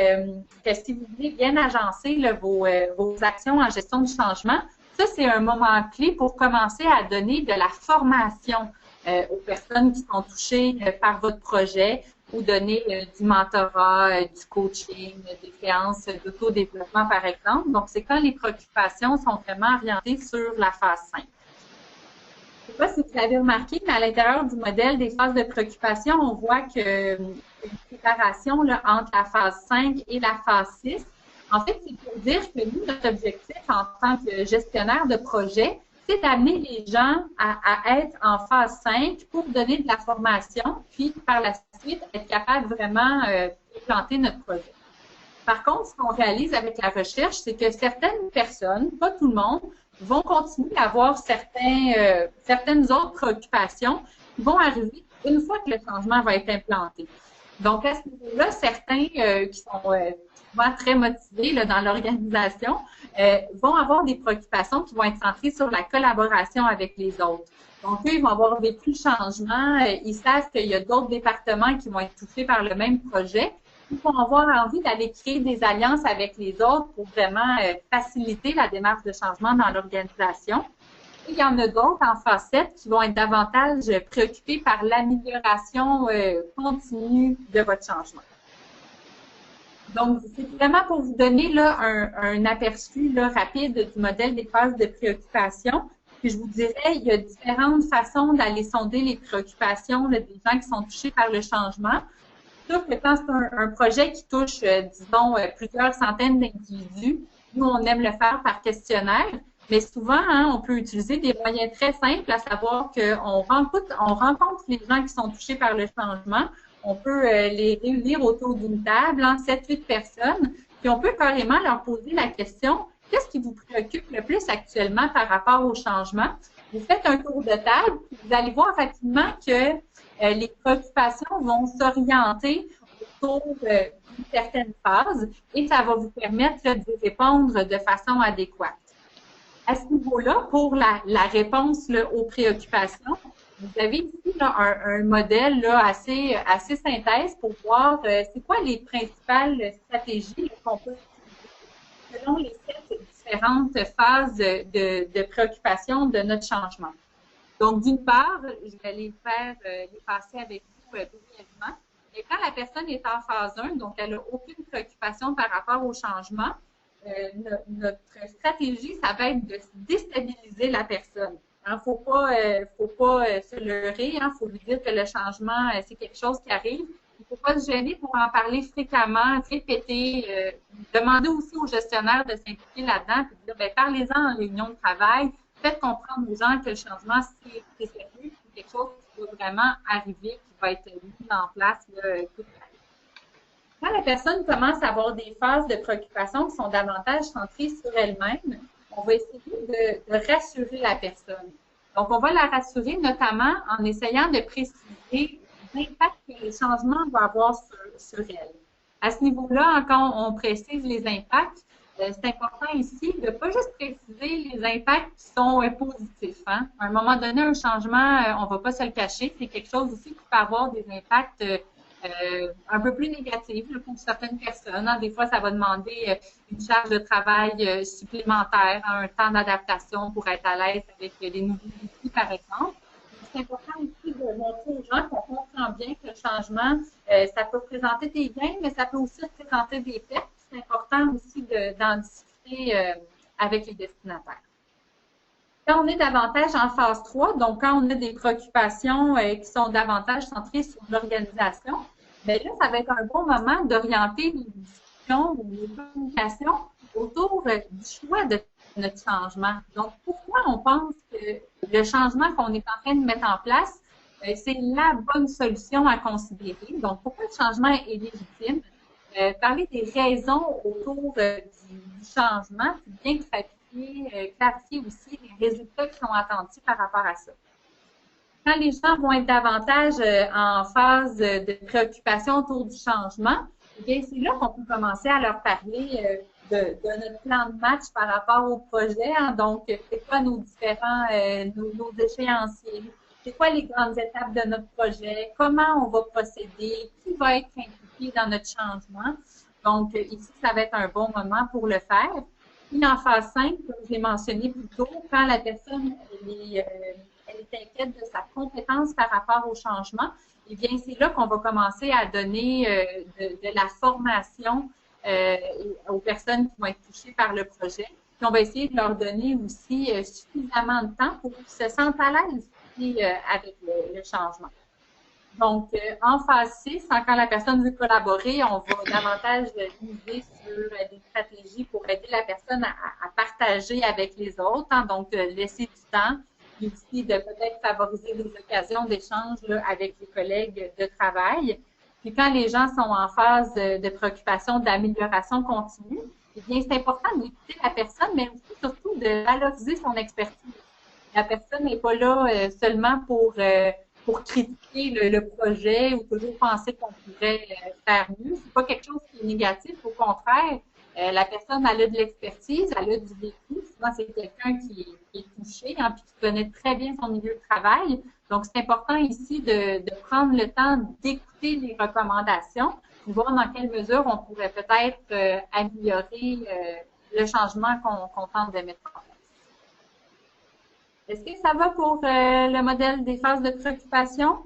bien agencer là, vos actions en gestion du changement, ça, c'est un moment clé pour commencer à donner de la formation aux personnes qui sont touchées par votre projet ou donner du mentorat, du coaching, des séances d'autodéveloppement, par exemple. Donc, c'est quand les préoccupations sont vraiment orientées sur la phase 5. Je ne sais pas si vous l'avez remarqué, mais à l'intérieur du modèle des phases de préoccupation, on voit que une séparation là, entre la phase 5 et la phase 6. En fait, c'est pour dire que nous, notre objectif en tant que gestionnaire de projet, c'est d'amener les gens à être en phase 5 pour donner de la formation, puis par la suite, être capable vraiment d'implanter notre projet. Par contre, ce qu'on réalise avec la recherche, c'est que certaines personnes, pas tout le monde, vont continuer à avoir certaines autres préoccupations qui vont arriver une fois que le changement va être implanté. Donc, à ce niveau-là, certains qui sont souvent très motivés là, dans l'organisation vont avoir des préoccupations qui vont être centrées sur la collaboration avec les autres. Donc, eux, ils vont avoir vécu le changement, ils savent qu'il y a d'autres départements qui vont être touchés par le même projet. Ils vont avoir envie d'aller créer des alliances avec les autres pour vraiment faciliter la démarche de changement dans l'organisation. Et il y en a d'autres en phase 7 qui vont être davantage préoccupés par l'amélioration continue de votre changement. Donc, c'est vraiment pour vous donner là, un aperçu là, rapide du modèle des phases de préoccupation. Puis je vous dirais, il y a différentes façons d'aller sonder les préoccupations là, des gens qui sont touchés par le changement. Sauf que quand c'est un projet qui touche, disons, plusieurs centaines d'individus, nous, on aime le faire par questionnaire, mais souvent, hein, on peut utiliser des moyens très simples, à savoir qu'on rencontre les gens qui sont touchés par le changement, on peut les réunir autour d'une table, hein, 7-8 personnes, puis on peut carrément leur poser la question, qu'est-ce qui vous préoccupe le plus actuellement par rapport au changement? Vous faites un tour de table, puis vous allez voir rapidement que les préoccupations vont s'orienter autour d'une certaine phase et ça va vous permettre là, de répondre de façon adéquate. À ce niveau-là, pour la réponse là, aux préoccupations, vous avez ici là, un modèle là, assez synthèse pour voir c'est quoi les principales stratégies qu'on peut utiliser selon les 7 différentes phases de préoccupation de notre changement. Donc, d'une part, je vais les passer avec vous brièvement. Et quand la personne est en phase 1, donc elle n'a aucune préoccupation par rapport au changement, notre stratégie, ça va être de déstabiliser la personne. Il ne faut pas se leurrer, il faut lui dire que le changement, c'est quelque chose qui arrive. Il ne faut pas se gêner pour en parler fréquemment, répéter, demander aussi aux gestionnaires de s'impliquer là-dedans, puis dire, ben, parlez-en en réunion de travail, faites comprendre aux gens que le changement, c'est sérieux, c'est quelque chose qui va vraiment arriver, qui va être mis en place là, tout de suite. Quand la personne commence à avoir des phases de préoccupation qui sont davantage centrées sur elle-même, on va essayer de rassurer la personne. Donc, on va la rassurer notamment en essayant de préciser l'impact que les changements vont avoir sur elle. À ce niveau-là, quand on précise les impacts, c'est important ici de ne pas juste préciser les impacts qui sont positifs. Hein. À un moment donné, un changement, on ne va pas se le cacher, c'est quelque chose aussi qui peut avoir des impacts un peu plus négatifs là, pour certaines personnes. Hein. Des fois, ça va demander une charge de travail supplémentaire, hein, un temps d'adaptation pour être à l'aise avec les nouveaux outils, par exemple. C'est important aussi de montrer aux gens qu'on comprend bien que le changement, ça peut présenter des gains, mais ça peut aussi représenter des pertes. C'est important aussi d'en discuter avec les destinataires. Quand on est davantage en phase 3, donc quand on a des préoccupations qui sont davantage centrées sur l'organisation, bien là, ça va être un bon moment d'orienter les discussions ou les communications autour du choix de notre changement. Donc, pourquoi on pense que le changement qu'on est en train de mettre en place, c'est la bonne solution à considérer? Donc, pourquoi le changement est légitime? Parler des raisons autour du changement, puis bien clarifier aussi les résultats qui sont attendus par rapport à ça. Quand les gens vont être davantage en phase de préoccupation autour du changement, eh bien, c'est là qu'on peut commencer à leur parler de notre plan de match par rapport au projet. Hein. Donc, c'est quoi nos différents, nos échéanciers? C'est quoi les grandes étapes de notre projet? Comment on va procéder? Qui va être impliqué dans notre changement? Donc, ici, ça va être un bon moment pour le faire. Puis, en phase 5, comme je l'ai mentionné plus tôt, quand la personne elle est inquiète de sa compétence par rapport au changement, eh bien, c'est là qu'on va commencer à donner de la formation aux personnes qui vont être touchées par le projet. Puis, on va essayer de leur donner aussi suffisamment de temps pour qu'ils se sentent à l'aise avec le changement. Donc, en phase 6, quand la personne veut collaborer, on va davantage miser sur des stratégies pour aider la personne à partager avec les autres, hein, donc laisser du temps, puis aussi de peut-être favoriser des occasions d'échange avec les collègues de travail. Puis quand les gens sont en phase de préoccupation d'amélioration continue, eh bien, c'est important d'écouter la personne, mais aussi surtout de valoriser son expertise. La personne n'est pas là seulement pour critiquer le projet ou toujours penser qu'on pourrait faire mieux. C'est pas quelque chose qui est négatif. Au contraire, la personne elle a de l'expertise, elle a du vécu. Souvent, c'est quelqu'un qui est touché, hein, puis qui connaît très bien son milieu de travail. Donc, c'est important ici de prendre le temps d'écouter les recommandations, de voir dans quelle mesure on pourrait peut-être améliorer le changement qu'on tente de mettre en place. Est-ce que ça va pour le modèle des phases de préoccupation?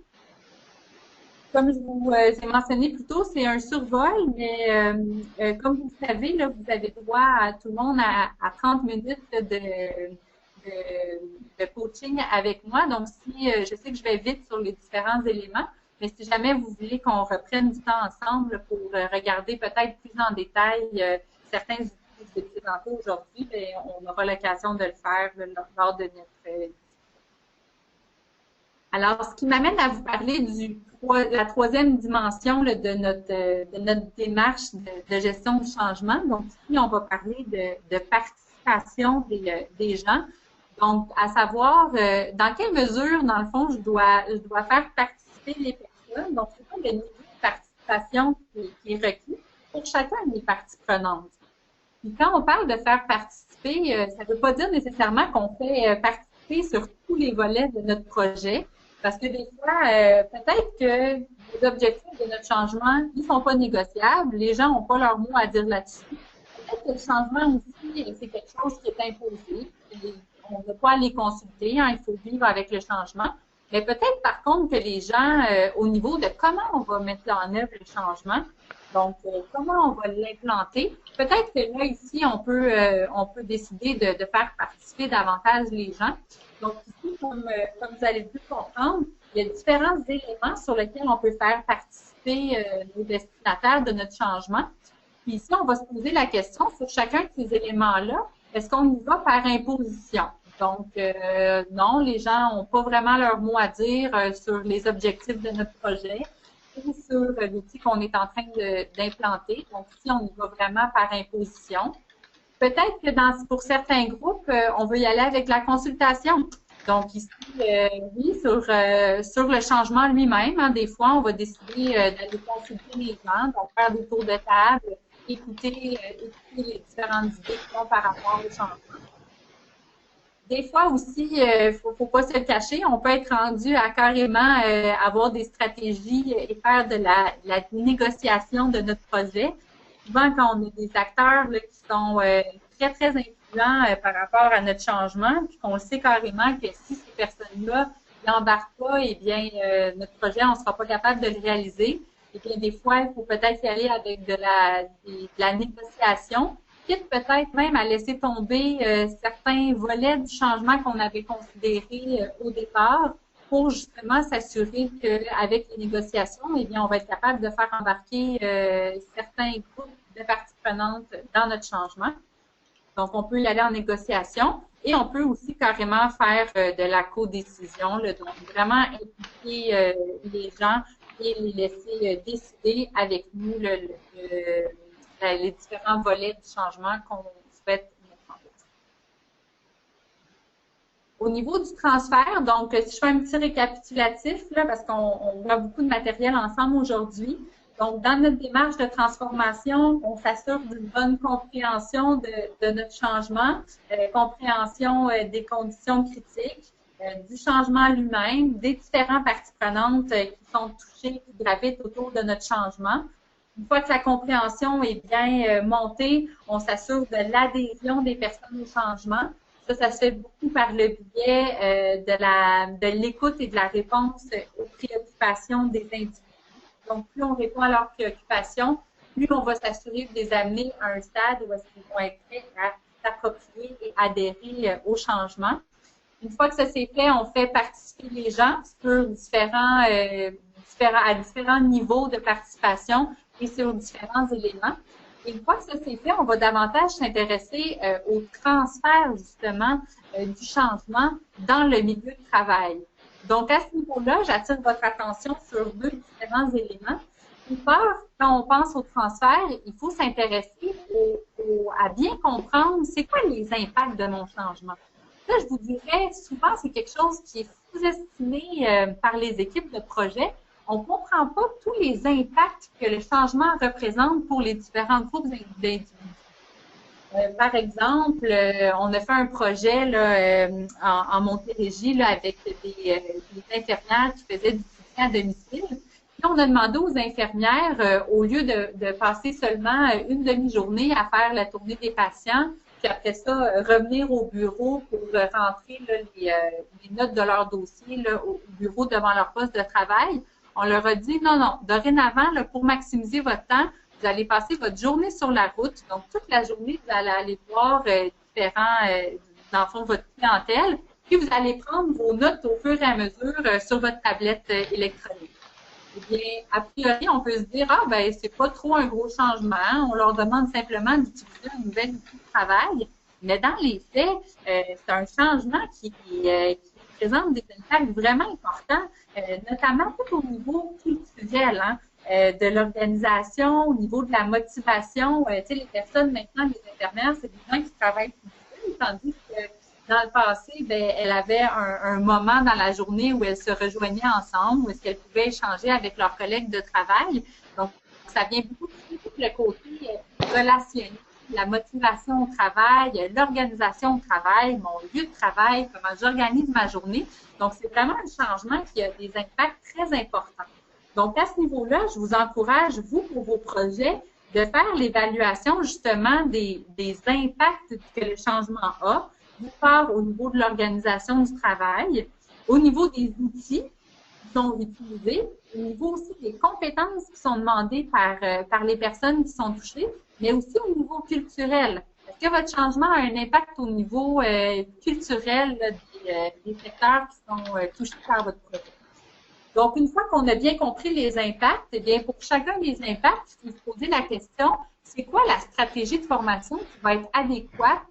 Comme je vous ai mentionné plus tôt, c'est un survol, mais comme vous le savez, là, vous avez droit à tout le monde à 30 minutes de coaching avec moi. Donc, si je sais que je vais vite sur les différents éléments, mais si jamais vous voulez qu'on reprenne du temps ensemble pour regarder peut-être plus en détail certains outils que je vais présenter aujourd'hui, on aura l'occasion de le faire lors de notre Alors, ce qui m'amène à vous parler de la troisième dimension là, de notre démarche de gestion du changement. Donc, ici, on va parler de participation des gens. Donc, à savoir, dans quelle mesure, dans le fond, je dois faire participer les personnes. Donc, c'est quoi le niveau de participation qui est requis pour chacune des parties prenantes. Puis, quand on parle de faire participer, ça ne veut pas dire nécessairement qu'on fait participer sur tous les volets de notre projet. Parce que des fois, peut-être que les objectifs de notre changement, ils sont pas négociables. Les gens n'ont pas leur mot à dire là-dessus. Peut-être que le changement aussi, c'est quelque chose qui est imposé. On ne peut pas les consulter, hein, il faut vivre avec le changement. Mais peut-être par contre que les gens, au niveau de comment on va mettre en œuvre le changement, donc comment on va l'implanter, peut-être que là, ici, on peut décider de faire participer davantage les gens. Donc ici, comme vous allez pu comprendre, il y a différents éléments sur lesquels on peut faire participer nos destinataires de notre changement. Puis ici, on va se poser la question sur chacun de ces éléments-là, est-ce qu'on y va par imposition? Donc, non, les gens n'ont pas vraiment leur mot à dire sur les objectifs de notre projet ou sur l'outil qu'on est en train d'implanter. Donc, ici, on y va vraiment par imposition. Peut-être que pour certains groupes, on veut y aller avec la consultation. Donc, ici, oui, sur le changement lui-même, hein, des fois, on va décider d'aller consulter les gens, donc faire des tours de table, écouter les différentes idées qu'ils ont par rapport au changement. Des fois aussi, faut pas se le cacher, on peut être rendu à carrément avoir des stratégies et faire de la négociation de notre projet. Souvent, quand on a des acteurs là, qui sont très, très influents par rapport à notre changement, puis qu'on sait carrément que si ces personnes-là n'embarquent pas, eh bien, notre projet, on ne sera pas capable de le réaliser. Et bien, des fois, il faut peut-être y aller avec de la négociation, quitte peut-être même à laisser tomber certains volets du changement qu'on avait considérés au départ pour justement s'assurer qu'avec les négociations, eh bien, on va être capable de faire embarquer certains groupes de parties prenantes dans notre changement. Donc, on peut y aller en négociation et on peut aussi carrément faire de la codécision, donc vraiment impliquer les gens et les laisser décider avec nous les différents volets du changement qu'on souhaite mettre en place. Au niveau du transfert, donc, si je fais un petit récapitulatif, là, parce qu'on voit beaucoup de matériel ensemble aujourd'hui. Donc, dans notre démarche de transformation, on s'assure d'une bonne compréhension de notre changement, compréhension des conditions critiques, du changement lui-même, des différentes parties prenantes qui sont touchées, qui gravitent autour de notre changement. Une fois que la compréhension est bien montée, on s'assure de l'adhésion des personnes au changement. Ça se fait beaucoup par le biais de l'écoute et de la réponse aux préoccupations des individus. Donc, plus on répond à leurs préoccupations, plus on va s'assurer de les amener à un stade où ils vont être prêts à s'approprier et adhérer au changement. Une fois que ça s'est fait, on fait participer les gens sur à différents niveaux de participation et sur différents éléments. Et une fois que ça s'est fait, on va davantage s'intéresser au transfert, justement, du changement dans le milieu de travail. Donc, à ce niveau-là, j'attire votre attention sur deux différents éléments. D'une part, quand on pense au transfert, il faut s'intéresser à bien comprendre c'est quoi les impacts de mon changement. Ça, je vous dirais, souvent, c'est quelque chose qui est sous-estimé par les équipes de projet. On ne comprend pas tous les impacts que le changement représente pour les différents groupes d'individus. Par exemple, on a fait un projet là, en Montérégie là, avec des infirmières qui faisaient du soutien à domicile. Puis on a demandé aux infirmières, au lieu de passer seulement une demi-journée à faire la tournée des patients, puis après ça, revenir au bureau pour rentrer là, les notes de leur dossier là, au bureau devant leur poste de travail, on leur a dit non, dorénavant, là, pour maximiser votre temps, vous allez passer votre journée sur la route. Donc, toute la journée, vous allez aller voir dans le fond, votre clientèle, puis vous allez prendre vos notes au fur et à mesure sur votre tablette électronique. Eh bien, a priori, on peut se dire, ah, ben, c'est pas trop un gros changement. On leur demande simplement d'utiliser un nouvel outil de travail. Mais dans les faits, c'est un changement qui présente des impacts vraiment importants, notamment tout au niveau culturel, hein, de l'organisation, au niveau de la motivation. Tu sais, les personnes maintenant, les infirmières, c'est des gens qui travaillent tout seuls, tandis que dans le passé, ben, elle avait un moment dans la journée où elles se rejoignaient ensemble, où est-ce qu'elles pouvaient échanger avec leurs collègues de travail. Donc, ça vient beaucoup le côté relationnel, la motivation au travail, l'organisation au travail, mon lieu de travail, comment j'organise ma journée. Donc, c'est vraiment un changement qui a des impacts très importants. Donc, à ce niveau-là, je vous encourage, vous, pour vos projets, de faire l'évaluation justement des impacts que le changement a, d'une part au niveau de l'organisation du travail, au niveau des outils qui sont utilisés, au niveau aussi des compétences qui sont demandées par les personnes qui sont touchées, mais aussi au niveau culturel. Est-ce que votre changement a un impact au niveau culturel là, des secteurs qui sont touchés par votre projet? Donc, une fois qu'on a bien compris les impacts, eh bien, pour chacun des impacts, il faut se poser la question, c'est quoi la stratégie de formation qui va être adéquate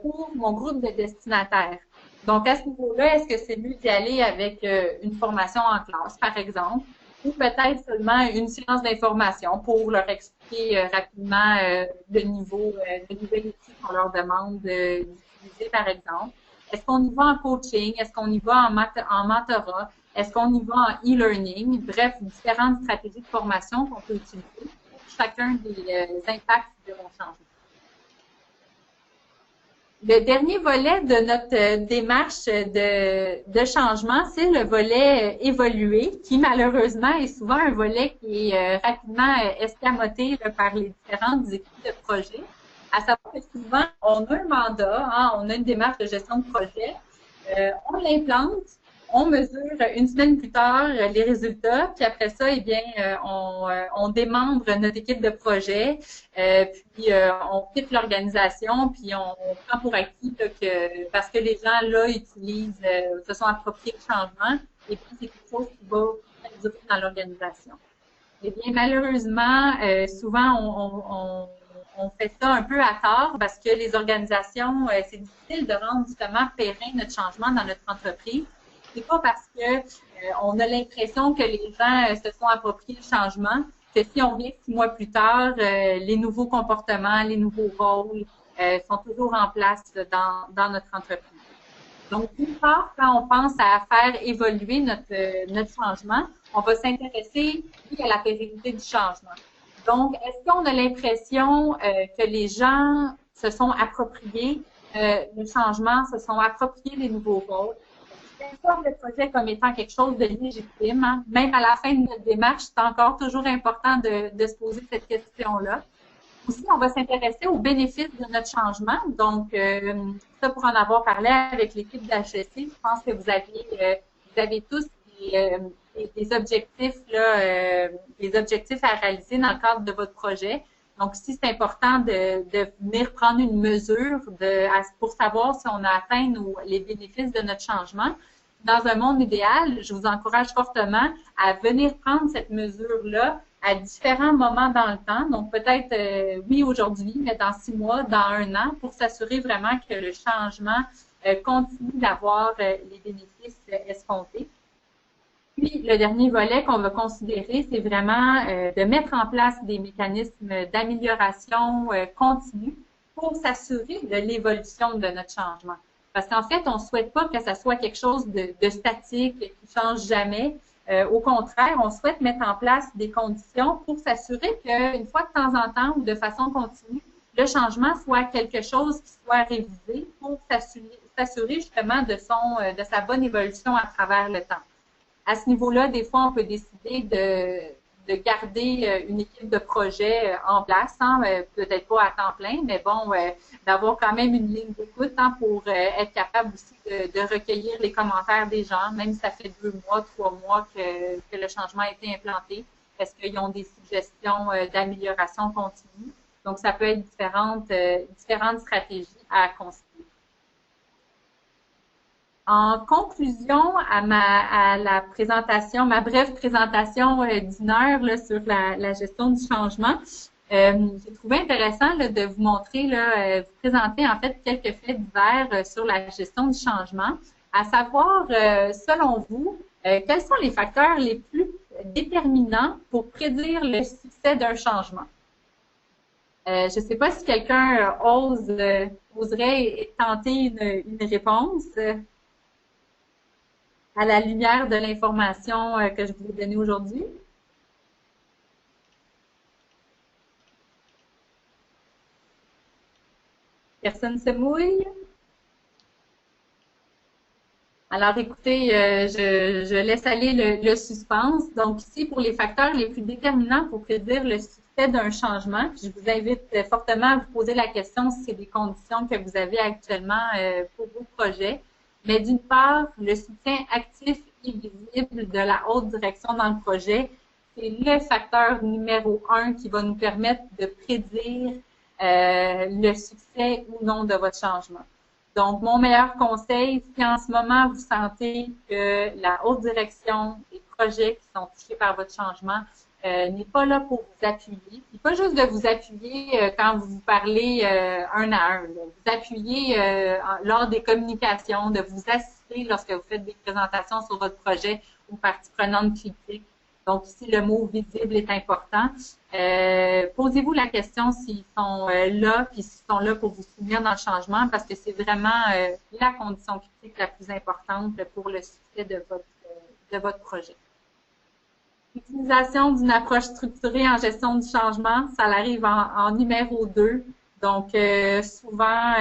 pour mon groupe de destinataires. Donc, à ce niveau-là, est-ce que c'est mieux d'y aller avec une formation en classe, par exemple, ou peut-être seulement une séance d'information pour leur expliquer rapidement le niveau de nouvel outil qu'on leur demande d'utiliser, par exemple. Est-ce qu'on y va en coaching? Est-ce qu'on y va en mentorat? Est-ce qu'on y va en e-learning? Bref, différentes stratégies de formation qu'on peut utiliser pour chacun des impacts de mon changement. Le dernier volet de notre démarche de changement, c'est le volet évolué, qui malheureusement est souvent un volet qui est rapidement escamoté par les différentes équipes de projet. À savoir que souvent, on a un mandat, hein, on a une démarche de gestion de projet, on l'implante, on mesure une semaine plus tard les résultats, puis après ça, eh bien, on démembre notre équipe de projet, puis on quitte l'organisation, puis on prend pour acquis là, que parce que les gens là utilisent, se sont appropriés le changement, et puis c'est quelque chose qui va durer dans l'organisation. Eh bien, malheureusement, souvent on fait ça un peu à tort parce que les organisations, c'est difficile de rendre justement pérenne notre changement dans notre entreprise. C'est pas parce que on a l'impression que les gens se sont appropriés le changement que si on vient 6 mois plus tard, les nouveaux comportements, les nouveaux rôles sont toujours en place dans notre entreprise. Donc, d'une part, quand on pense à faire évoluer notre changement, on va s'intéresser à la pérennité du changement. Donc, est-ce qu'on a l'impression que les gens se sont appropriés le changement, se sont appropriés les nouveaux rôles? Perçoivent le projet comme étant quelque chose de légitime. Hein? Même à la fin de notre démarche, c'est encore toujours important de se poser cette question-là. Aussi, on va s'intéresser aux bénéfices de notre changement. Donc, ça, pour en avoir parlé avec l'équipe d'HEC, je pense que vous avez tous des objectifs, là, des objectifs à réaliser dans le cadre de votre projet. Donc, ici, c'est important de venir prendre une mesure pour savoir si on a atteint les bénéfices de notre changement. Dans un monde idéal, je vous encourage fortement à venir prendre cette mesure-là à différents moments dans le temps. Donc, peut-être, oui, aujourd'hui, mais dans 6 mois, dans 1 an, pour s'assurer vraiment que le changement continue d'avoir les bénéfices escomptés. Puis, le dernier volet qu'on va considérer, c'est vraiment de mettre en place des mécanismes d'amélioration continue pour s'assurer de l'évolution de notre changement. Parce qu'en fait, on ne souhaite pas que ça soit quelque chose de statique, qui ne change jamais. Au contraire, on souhaite mettre en place des conditions pour s'assurer qu'une fois de temps en temps ou de façon continue, le changement soit quelque chose qui soit révisé pour s'assurer justement de sa bonne évolution à travers le temps. À ce niveau-là, des fois, on peut décider de garder une équipe de projet en place, hein, peut-être pas à temps plein, mais bon, d'avoir quand même une ligne d'écoute hein, pour être capable aussi de recueillir les commentaires des gens, même si ça fait 2 mois, 3 mois que le changement a été implanté, parce qu'ils ont des suggestions d'amélioration continue. Donc, ça peut être différentes stratégies à considérer. En conclusion à la présentation, ma brève présentation d'1 heure là, sur la gestion du changement, j'ai trouvé intéressant là, de vous montrer, là, vous présenter en fait quelques faits divers sur la gestion du changement, à savoir, selon vous, quels sont les facteurs les plus déterminants pour prédire le succès d'un changement? Je ne sais pas si quelqu'un oserait tenter une réponse à la lumière de l'information que je vous ai donnée aujourd'hui. Personne ne se mouille? Alors, écoutez, je laisse aller le suspense. Donc, ici, pour les facteurs les plus déterminants pour prédire le succès d'un changement, je vous invite fortement à vous poser la question si c'est des conditions que vous avez actuellement pour vos projets. Mais d'une part, le soutien actif et visible de la haute direction dans le projet, c'est le facteur numéro 1 qui va nous permettre de prédire le succès ou non de votre changement. Donc, mon meilleur conseil, si en ce moment vous sentez que la haute direction, les projets qui sont touchés par votre changement n'est pas là pour vous appuyer. Et pas juste de vous appuyer quand vous parlez un à un. Là. Vous appuyer lors des communications, de vous assister lorsque vous faites des présentations sur votre projet aux parties prenantes critiques. Donc ici, le mot visible est important. Posez-vous la question s'ils sont là, puis s'ils sont là pour vous soutenir dans le changement, parce que c'est vraiment la condition critique la plus importante pour le succès de votre projet. L'utilisation d'une approche structurée en gestion du changement, ça arrive en numéro 2. Donc, souvent,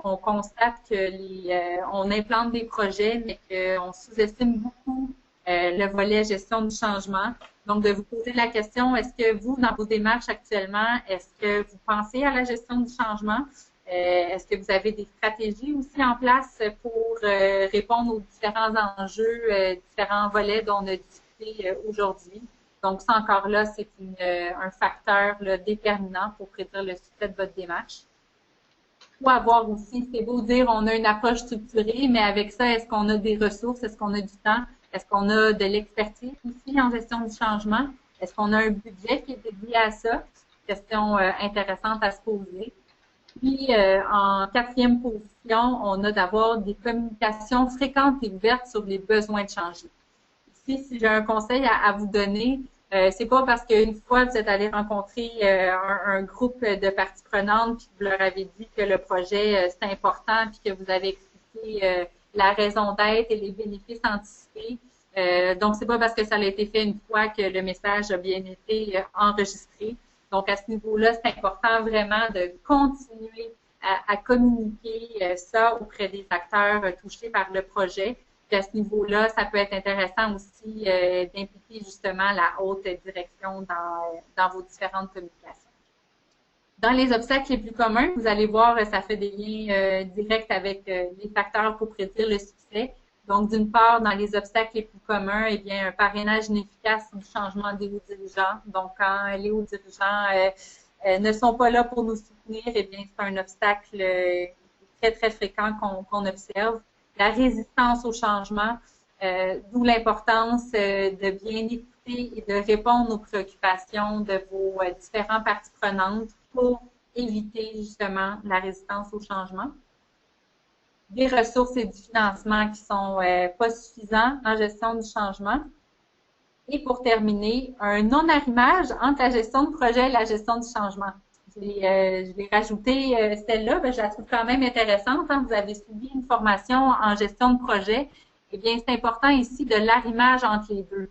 on constate que on implante des projets, mais qu'on sous-estime beaucoup le volet gestion du changement. Donc, de vous poser la question, est-ce que vous, dans vos démarches actuellement, est-ce que vous pensez à la gestion du changement? Est-ce que vous avez des stratégies aussi en place pour répondre aux différents enjeux, différents volets dont on a discuté aujourd'hui? Donc, ça encore là, c'est un facteur là, déterminant pour prédire le succès de votre démarche. Il faut avoir aussi, c'est beau dire, on a une approche structurée, mais avec ça, est-ce qu'on a des ressources? Est-ce qu'on a du temps? Est-ce qu'on a de l'expertise aussi en gestion du changement? Est-ce qu'on a un budget qui est dédié à ça? Question intéressante à se poser. Puis, en 4e position, on a d'avoir des communications fréquentes et ouvertes sur les besoins de changer. Ici, si j'ai un conseil à vous donner, c'est pas parce qu'une fois vous êtes allé rencontrer un groupe de parties prenantes puis que vous leur avez dit que le projet c'est important puis que vous avez expliqué la raison d'être et les bénéfices anticipés. Donc, c'est pas parce que ça a été fait une fois que le message a bien été enregistré. Donc, à ce niveau-là, c'est important vraiment de continuer à communiquer ça auprès des acteurs touchés par le projet. Puis à ce niveau-là, ça peut être intéressant aussi d'impliquer justement la haute direction dans vos différentes communications. Dans les obstacles les plus communs, vous allez voir, ça fait des liens directs avec les facteurs pour prédire le succès. Donc, d'une part, dans les obstacles les plus communs, eh bien, un parrainage inefficace du changement des hauts dirigeants. Donc, quand les hauts dirigeants ne sont pas là pour nous soutenir, eh bien, c'est un obstacle très, très fréquent qu'on observe. La résistance au changement, d'où l'importance de bien écouter et de répondre aux préoccupations de vos différentes parties prenantes pour éviter justement la résistance au changement. Des ressources et du financement qui sont pas suffisants en gestion du changement. Et pour terminer, un non-arrimage entre la gestion de projet et la gestion du changement. Je l'ai rajouté celle-là, je la trouve quand même intéressante. Hein. Vous avez suivi une formation en gestion de projet. Eh bien, c'est important ici de l'arrimage entre les deux.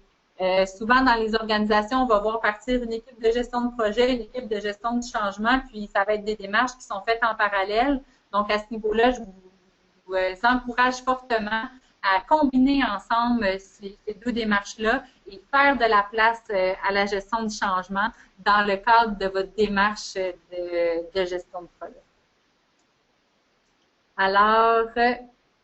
Souvent, dans les organisations, on va voir partir une équipe de gestion de projet, une équipe de gestion du changement, puis ça va être des démarches qui sont faites en parallèle. Donc, à ce niveau-là, je vous encourage fortement à combiner ensemble ces deux démarches-là et faire de la place à la gestion du changement dans le cadre de votre démarche de gestion de projet. Alors,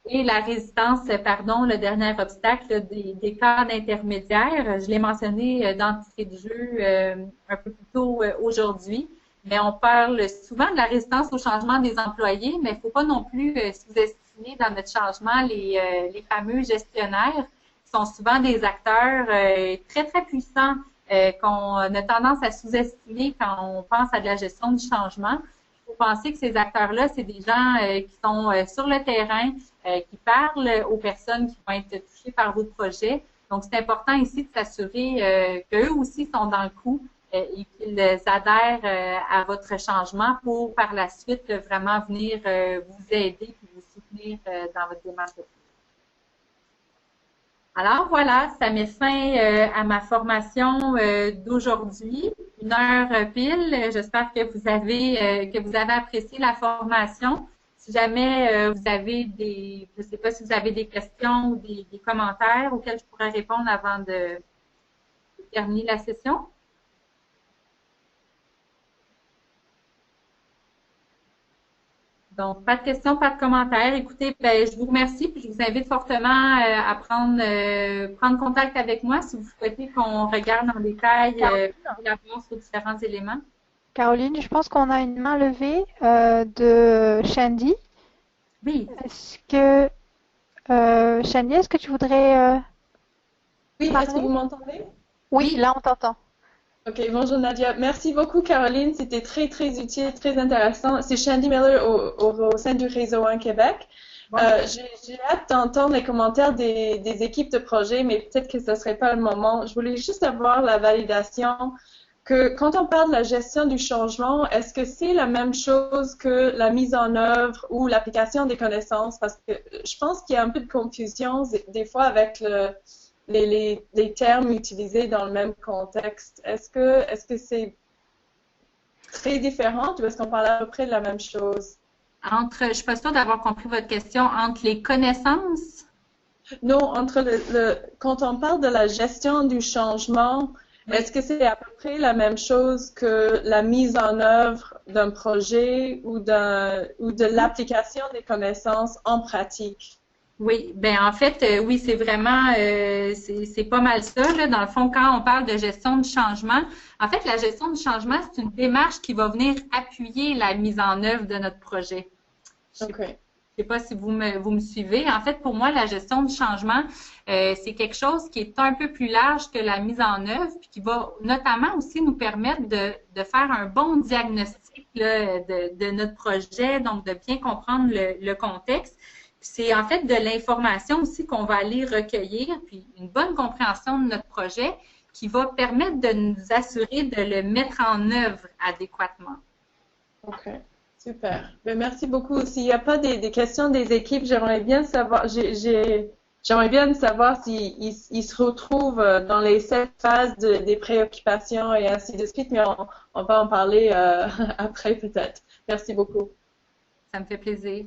et la résistance, pardon, le dernier obstacle des cadres intermédiaires, je l'ai mentionné dans le titre de jeu un peu plus tôt aujourd'hui, mais on parle souvent de la résistance au changement des employés, mais il ne faut pas non plus sous-estimer dans notre changement les fameux gestionnaires qui sont souvent des acteurs très, très puissants qu'on a tendance à sous-estimer quand on pense à de la gestion du changement. Il faut penser que ces acteurs-là, c'est des gens qui sont sur le terrain, qui parlent aux personnes qui vont être touchées par votre projet. Donc, c'est important ici de s'assurer qu'eux aussi sont dans le coup et qu'ils adhèrent à votre changement pour, par la suite, vraiment venir vous aider et vous soutenir dans votre démarche de projet. Alors voilà, ça met fin à ma formation d'aujourd'hui, 1 heure pile. J'espère que vous avez apprécié la formation. Si jamais vous avez je ne sais pas si vous avez des questions ou des commentaires auxquels je pourrais répondre avant de terminer la session. Donc, pas de questions, pas de commentaires. Écoutez, je vous remercie puis je vous invite fortement à prendre contact avec moi si vous souhaitez qu'on regarde en détail la réponse aux différents éléments. Caroline, je pense qu'on a une main levée de Shandy. Oui. Est-ce que, Shandy, est-ce que tu voudrais Oui, parler? est-ce que vous m'entendez? Oui, là, on t'entend. OK, bonjour Nadia. Merci beaucoup Caroline, c'était très très utile, très intéressant. C'est Shandy Miller au sein du Réseau 1 Québec. Bon. J'ai hâte d'entendre les commentaires des équipes de projet, mais peut-être que ce ne serait pas le moment. Je voulais juste avoir la validation que quand on parle de la gestion du changement, est-ce que c'est la même chose que la mise en œuvre ou l'application des connaissances? Parce que je pense qu'il y a un peu de confusion des fois avec les termes utilisés dans le même contexte. Est-ce que c'est très différent ou est-ce qu'on parle à peu près de la même chose? Je suis pas sûre d'avoir compris votre question, entre les connaissances. Non, quand on parle de la gestion du changement, Oui. est-ce que c'est à peu près la même chose que la mise en œuvre d'un projet ou de l'application des connaissances en pratique? Oui, ben en fait, oui, c'est vraiment, c'est pas mal ça, là. Dans le fond, quand on parle de gestion de changement, en fait, la gestion du changement, c'est une démarche qui va venir appuyer la mise en œuvre de notre projet. OK. Je sais pas si vous me suivez. En fait, pour moi, la gestion du changement, c'est quelque chose qui est un peu plus large que la mise en œuvre, puis qui va notamment aussi nous permettre de faire un bon diagnostic là, de notre projet, donc de bien comprendre le contexte. C'est en fait de l'information aussi qu'on va aller recueillir, puis une bonne compréhension de notre projet qui va permettre de nous assurer de le mettre en œuvre adéquatement. OK. Super. Ben, merci beaucoup. S'il n'y a pas des questions des équipes, j'aimerais bien savoir, j'aimerais bien savoir s'ils se retrouvent dans les 7 phases des préoccupations et ainsi de suite, mais on va en parler après peut-être. Merci beaucoup. Ça me fait plaisir.